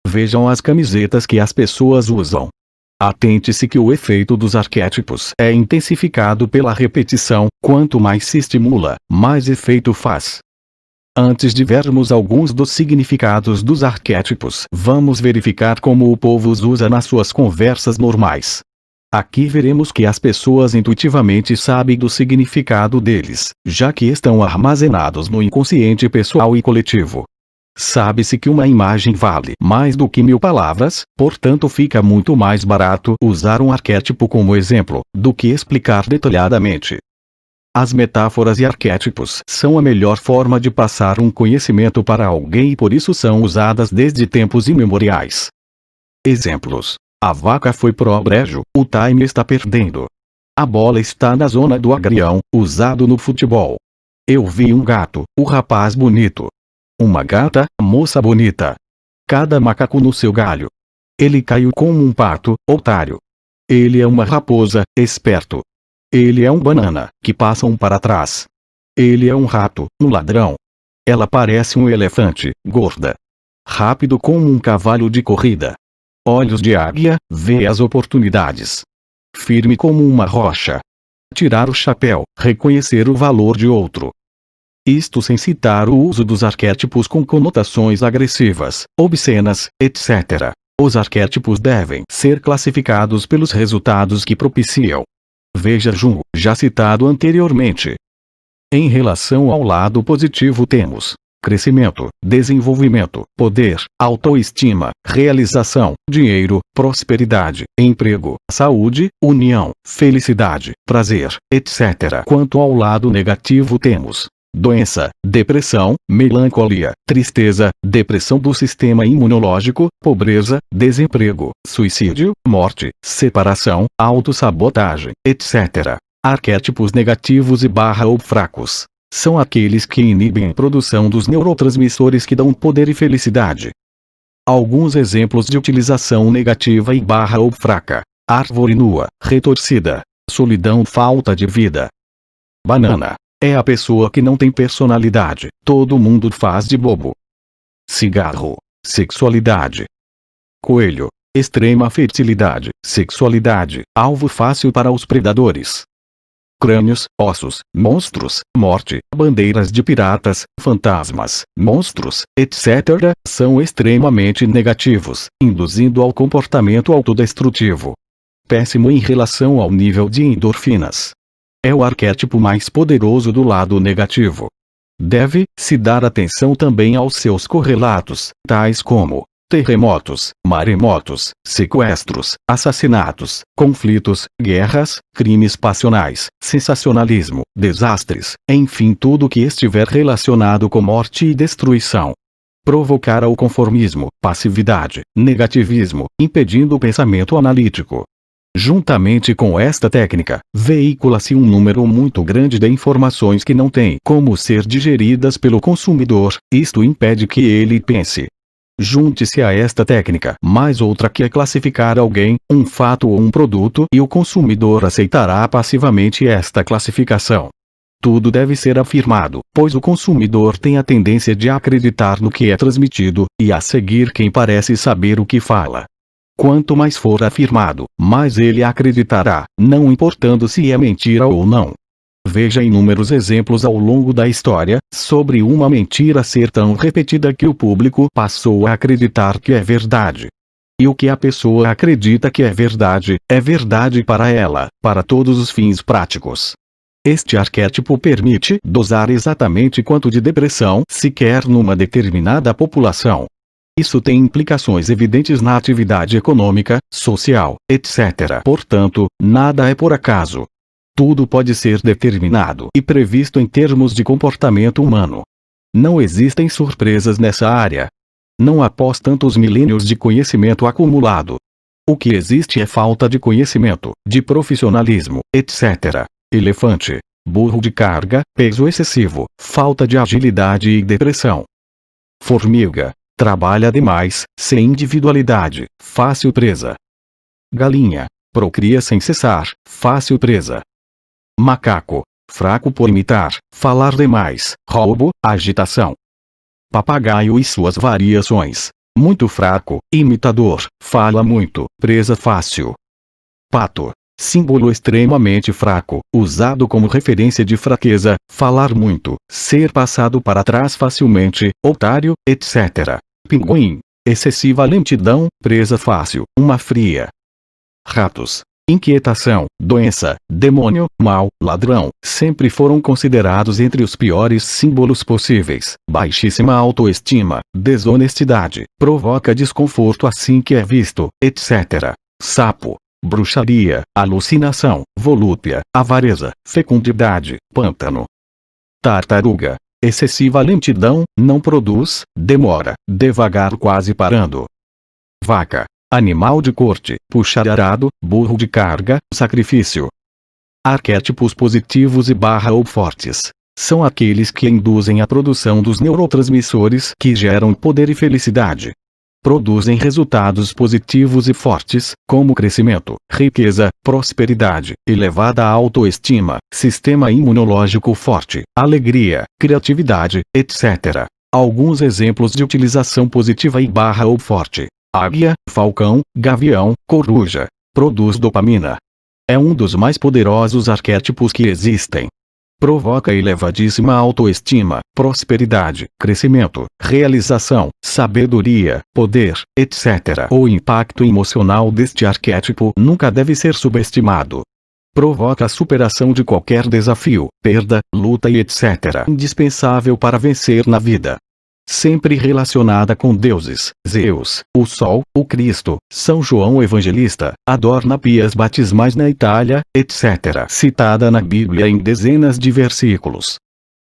Vejam as camisetas que as pessoas usam. Atente-se que o efeito dos arquétipos é intensificado pela repetição, quanto mais se estimula, mais efeito faz. Antes de vermos alguns dos significados dos arquétipos, vamos verificar como o povo os usa nas suas conversas normais. Aqui veremos que as pessoas intuitivamente sabem do significado deles, já que estão armazenados no inconsciente pessoal e coletivo. Sabe-se que uma imagem vale mais do que 1000 palavras, portanto fica muito mais barato usar um arquétipo como exemplo, do que explicar detalhadamente. As metáforas e arquétipos são a melhor forma de passar um conhecimento para alguém e por isso são usadas desde tempos imemoriais. Exemplos: a vaca foi pro brejo, o time está perdendo. A bola está na zona do agrião, usado no futebol. Eu vi um gato, o rapaz bonito. Uma gata, moça bonita. Cada macaco no seu galho. Ele caiu como um pato, otário. Ele é uma raposa, esperto. Ele é um banana, que passa um para trás. Ele é um rato, um ladrão. Ela parece um elefante, gorda. Rápido como um cavalo de corrida. Olhos de águia, vê as oportunidades. Firme como uma rocha. Tirar o chapéu, reconhecer o valor de outro. Isto sem citar o uso dos arquétipos com conotações agressivas, obscenas, etc. Os arquétipos devem ser classificados pelos resultados que propiciam. Veja Jung, já citado anteriormente. Em relação ao lado positivo temos crescimento, desenvolvimento, poder, autoestima, realização, dinheiro, prosperidade, emprego, saúde, união, felicidade, prazer, etc. Quanto ao lado negativo temos doença, depressão, melancolia, tristeza, depressão do sistema imunológico, pobreza, desemprego, suicídio, morte, separação, autossabotagem, etc. Arquétipos negativos e ou fracos são aqueles que inibem a produção dos neurotransmissores que dão poder e felicidade. Alguns exemplos de utilização negativa e ou fraca: árvore nua, retorcida, solidão, falta de vida. Banana. É a pessoa que não tem personalidade, todo mundo faz de bobo. Cigarro, sexualidade. Coelho, extrema fertilidade, sexualidade, alvo fácil para os predadores. Crânios, ossos, monstros, morte, bandeiras de piratas, fantasmas, monstros, etc., são extremamente negativos, induzindo ao comportamento autodestrutivo. Péssimo em relação ao nível de endorfinas. É o arquétipo mais poderoso do lado negativo. Deve-se dar atenção também aos seus correlatos, tais como terremotos, maremotos, sequestros, assassinatos, conflitos, guerras, crimes passionais, sensacionalismo, desastres, enfim tudo que estiver relacionado com morte e destruição. Provocar o conformismo, passividade, negativismo, impedindo o pensamento analítico. Juntamente com esta técnica, veicula-se um número muito grande de informações que não têm como ser digeridas pelo consumidor, isto impede que ele pense. Junte-se a esta técnica mais outra que é classificar alguém, um fato ou um produto e o consumidor aceitará passivamente esta classificação. Tudo deve ser afirmado, pois o consumidor tem a tendência de acreditar no que é transmitido, e a seguir quem parece saber o que fala. Quanto mais for afirmado, mais ele acreditará, não importando se é mentira ou não. Veja inúmeros exemplos ao longo da história, sobre uma mentira ser tão repetida que o público passou a acreditar que é verdade. E o que a pessoa acredita que é verdade para ela, para todos os fins práticos. Este arquétipo permite dosar exatamente quanto de depressão se quer numa determinada população. Isso tem implicações evidentes na atividade econômica, social, etc. Portanto, nada é por acaso. Tudo pode ser determinado e previsto em termos de comportamento humano. Não existem surpresas nessa área. Não após tantos milênios de conhecimento acumulado. O que existe é falta de conhecimento, de profissionalismo, etc. Elefante, burro de carga, peso excessivo, falta de agilidade e depressão. Formiga, trabalha demais, sem individualidade, fácil presa. Galinha, procria sem cessar, fácil presa. Macaco, fraco por imitar, falar demais, roubo, agitação. Papagaio e suas variações, muito fraco, imitador, fala muito, presa fácil. Pato, símbolo extremamente fraco, usado como referência de fraqueza, falar muito, ser passado para trás facilmente, otário, etc. Pinguim, excessiva lentidão, presa fácil, uma fria. Ratos, inquietação, doença, demônio, mal, ladrão, sempre foram considerados entre os piores símbolos possíveis. Baixíssima autoestima, desonestidade, provoca desconforto assim que é visto, etc. Sapo, bruxaria, alucinação, volúpia, avareza, fecundidade, pântano. Tartaruga, excessiva lentidão, não produz, demora, devagar quase parando. Vaca, animal de corte, puxar arado, burro de carga, sacrifício. Arquétipos positivos e ou fortes. São aqueles que induzem a produção dos neurotransmissores que geram poder e felicidade. Produzem resultados positivos e fortes, como crescimento, riqueza, prosperidade, elevada autoestima, sistema imunológico forte, alegria, criatividade, etc. Alguns exemplos de utilização positiva e ou forte. Águia, falcão, gavião, coruja. Produz dopamina. É um dos mais poderosos arquétipos que existem. Provoca elevadíssima autoestima, prosperidade, crescimento, realização, sabedoria, poder, etc. O impacto emocional deste arquétipo nunca deve ser subestimado. Provoca a superação de qualquer desafio, perda, luta e etc. indispensável para vencer na vida. Sempre relacionada com deuses, Zeus, o Sol, o Cristo, São João Evangelista, adorna pias batismais na Itália, etc. Citada na Bíblia em dezenas de versículos.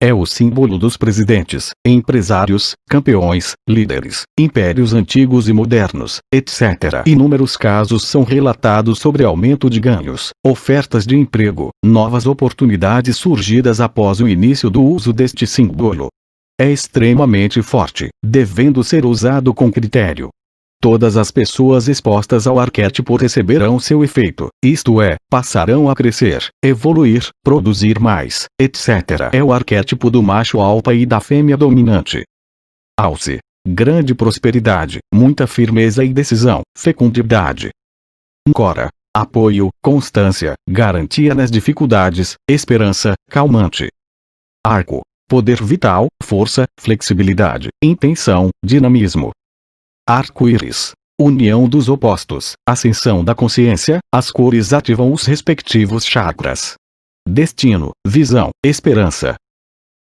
É o símbolo dos presidentes, empresários, campeões, líderes, impérios antigos e modernos, etc. Inúmeros casos são relatados sobre aumento de ganhos, ofertas de emprego, novas oportunidades surgidas após o início do uso deste símbolo. É extremamente forte, devendo ser usado com critério. todas as pessoas expostas ao arquétipo receberão seu efeito, isto é, passarão a crescer, evoluir, produzir mais, etc. É o arquétipo do macho alfa e da fêmea dominante. Alce. Grande prosperidade, muita firmeza e decisão, fecundidade. Cora. Apoio, constância, garantia nas dificuldades, esperança, calmante. Arco. Poder vital, força, flexibilidade, intenção, dinamismo. Arco-íris. União dos opostos, ascensão da consciência, as cores ativam os respectivos chakras. Destino, visão, esperança.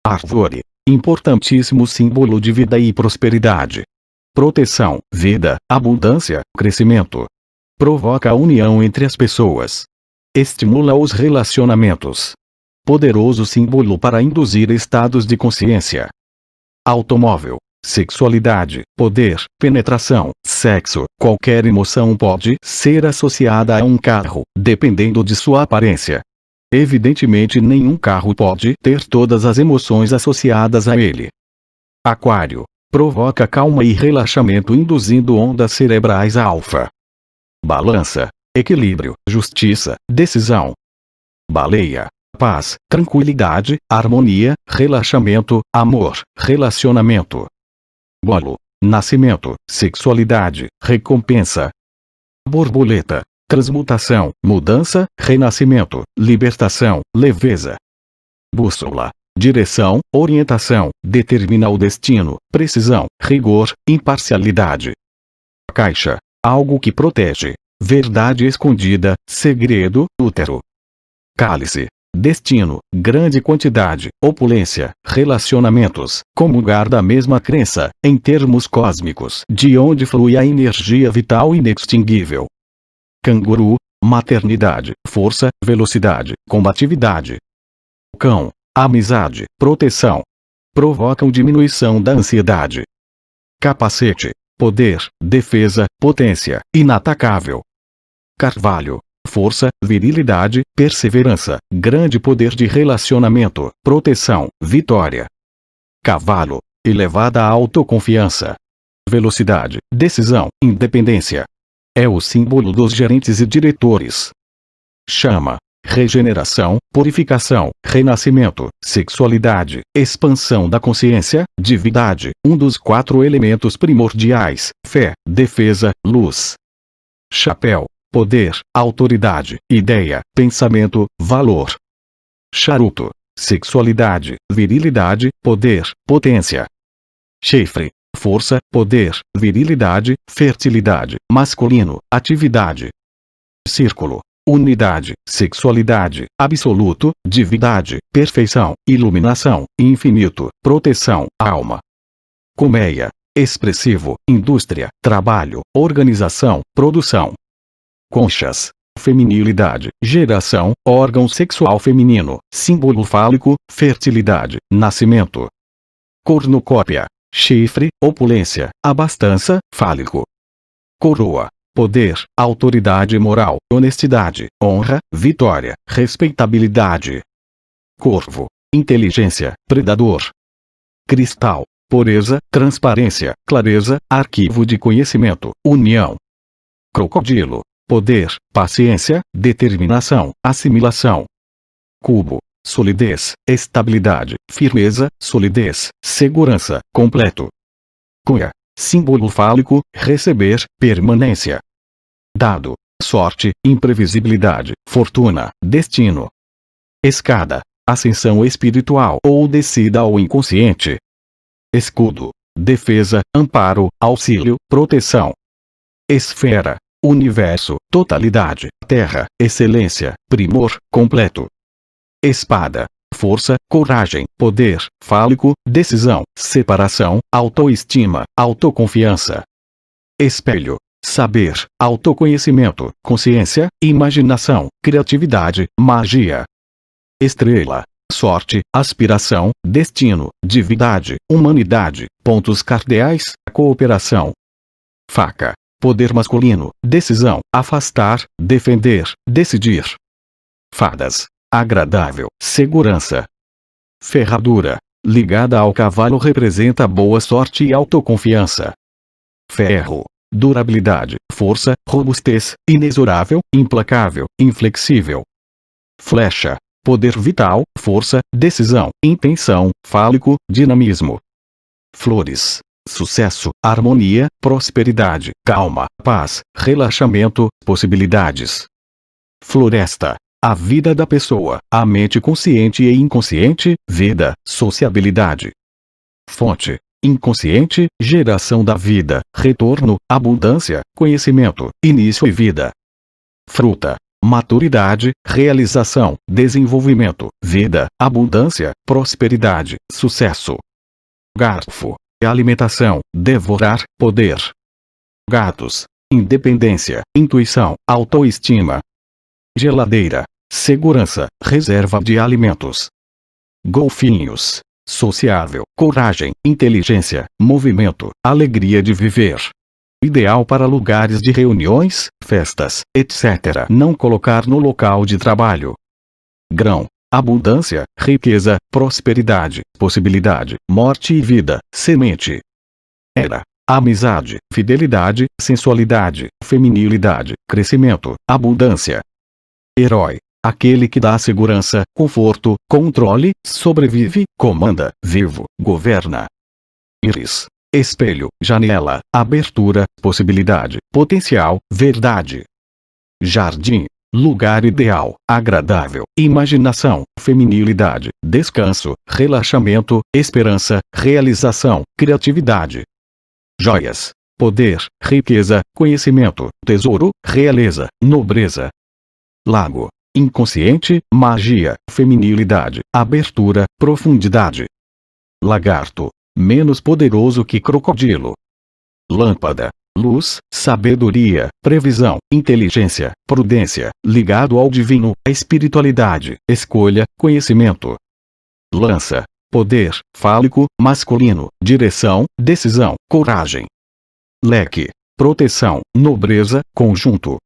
Árvore. Importantíssimo símbolo de vida e prosperidade. Proteção, vida, abundância, crescimento. Provoca a união entre as pessoas. Estimula os relacionamentos. Poderoso símbolo para induzir estados de consciência. Automóvel. Sexualidade, poder, penetração, sexo. Qualquer emoção pode ser associada a um carro, dependendo de sua aparência. Evidentemente, nenhum carro pode ter todas as emoções associadas a ele. Aquário. Provoca calma e relaxamento induzindo ondas cerebrais alfa. Balança. Equilíbrio, justiça, decisão. Baleia. Paz, tranquilidade, harmonia, relaxamento, amor, relacionamento. Bolo. Nascimento, sexualidade, recompensa. Borboleta. Transmutação, mudança, renascimento, libertação, leveza. Bússola. Direção, orientação, determina o destino, precisão, rigor, imparcialidade. Caixa. Algo que protege. Verdade escondida, segredo, útero. Cálice. Destino, grande quantidade, opulência, relacionamentos, comungar da mesma crença, em termos cósmicos, de onde flui a energia vital inextinguível. Canguru. Maternidade, força, velocidade, combatividade. Cão. Amizade, proteção. Provocam diminuição da ansiedade. Capacete. Poder, defesa, potência, inatacável. Carvalho. Força, virilidade, perseverança, grande poder de relacionamento, proteção, vitória. Cavalo. Elevada autoconfiança. Velocidade, decisão, independência. É o símbolo dos gerentes e diretores. Chama. Regeneração, purificação, renascimento, sexualidade, expansão da consciência, divindade, um dos 4 elementos primordiais, fé, defesa, luz. Chapéu. Poder, autoridade, ideia, pensamento, valor. Charuto. Sexualidade, virilidade, poder, potência. Chifre. Força, poder, virilidade, fertilidade, masculino, atividade. Círculo. Unidade, sexualidade, absoluto, divindade, perfeição, iluminação, infinito, proteção, alma. Colmeia. Expressivo, indústria, trabalho, organização, produção. Conchas. Feminilidade, geração, órgão sexual feminino, símbolo fálico, fertilidade, nascimento. Cornucópia. Chifre, opulência, abastança, fálico. Coroa. Poder, autoridade moral, honestidade, honra, vitória, respeitabilidade. Corvo. Inteligência, predador. Cristal. Pureza, transparência, clareza, arquivo de conhecimento, união. Crocodilo. Poder, paciência, determinação, assimilação. Cubo. Solidez, estabilidade, firmeza, solidez, segurança, completo. Cunha. Símbolo fálico, receber, permanência. Dado. Sorte, imprevisibilidade, fortuna, destino. Escada. Ascensão espiritual ou descida ao inconsciente. Escudo. Defesa, amparo, auxílio, proteção. Esfera. Universo, totalidade, terra, excelência, primor, completo. Espada. Força, coragem, poder, fálico, decisão, separação, autoestima, autoconfiança. Espelho. Saber, autoconhecimento, consciência, imaginação, criatividade, magia. Estrela. Sorte, aspiração, destino, divindade, humanidade, pontos cardeais, cooperação. Faca. Poder masculino, decisão, afastar, defender, decidir. Fadas. Agradável, segurança. Ferradura. Ligada ao cavalo representa boa sorte e autoconfiança. Ferro. Durabilidade, força, robustez, inexorável, implacável, inflexível. Flecha, poder vital, força, decisão, intenção, fálico, dinamismo. Flores, sucesso, harmonia, prosperidade, calma, paz, relaxamento, possibilidades. Floresta, a vida da pessoa, a mente consciente e inconsciente, vida, sociabilidade. Fonte, inconsciente, geração da vida, retorno, abundância, conhecimento, início e vida. Fruta, maturidade, realização, desenvolvimento, vida, abundância, prosperidade, sucesso. Garfo, alimentação, devorar, poder. Gatos, independência, intuição, autoestima. Geladeira, segurança, reserva de alimentos. Golfinhos, sociável, coragem, inteligência, movimento, alegria de viver. Ideal para lugares de reuniões, festas, etc. Não colocar no local de trabalho. Grão, abundância, riqueza, prosperidade, possibilidade, morte e vida, semente. Era, amizade, fidelidade, sensualidade, feminilidade, crescimento, abundância. Herói, aquele que dá segurança, conforto, controle, sobrevive, comanda, vivo, governa. Íris, espelho, janela, abertura, possibilidade, potencial, verdade. Jardim, lugar ideal, agradável, imaginação, feminilidade, descanso, relaxamento, esperança, realização, criatividade. Joias, poder, riqueza, conhecimento, tesouro, realeza, nobreza. Lago, inconsciente, magia, feminilidade, abertura, profundidade. Lagarto, menos poderoso que crocodilo. Lâmpada, luz, sabedoria, previsão, inteligência, prudência, ligado ao divino, espiritualidade, escolha, conhecimento. Lança, poder, fálico, masculino, direção, decisão, coragem. Leque, proteção, nobreza, conjunto.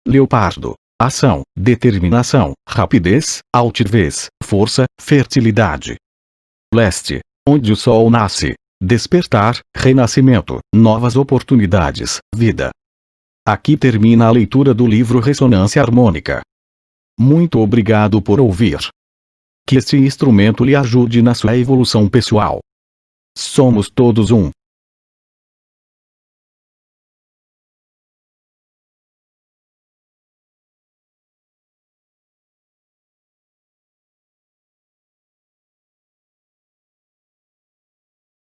Leopardo, ação, determinação, rapidez, altivez, força, fertilidade. Leste, onde o sol nasce, despertar, renascimento, novas oportunidades, vida. Aqui termina a leitura do livro Ressonância Harmônica. Muito obrigado por ouvir. Que este instrumento lhe ajude na sua evolução pessoal. Somos todos um.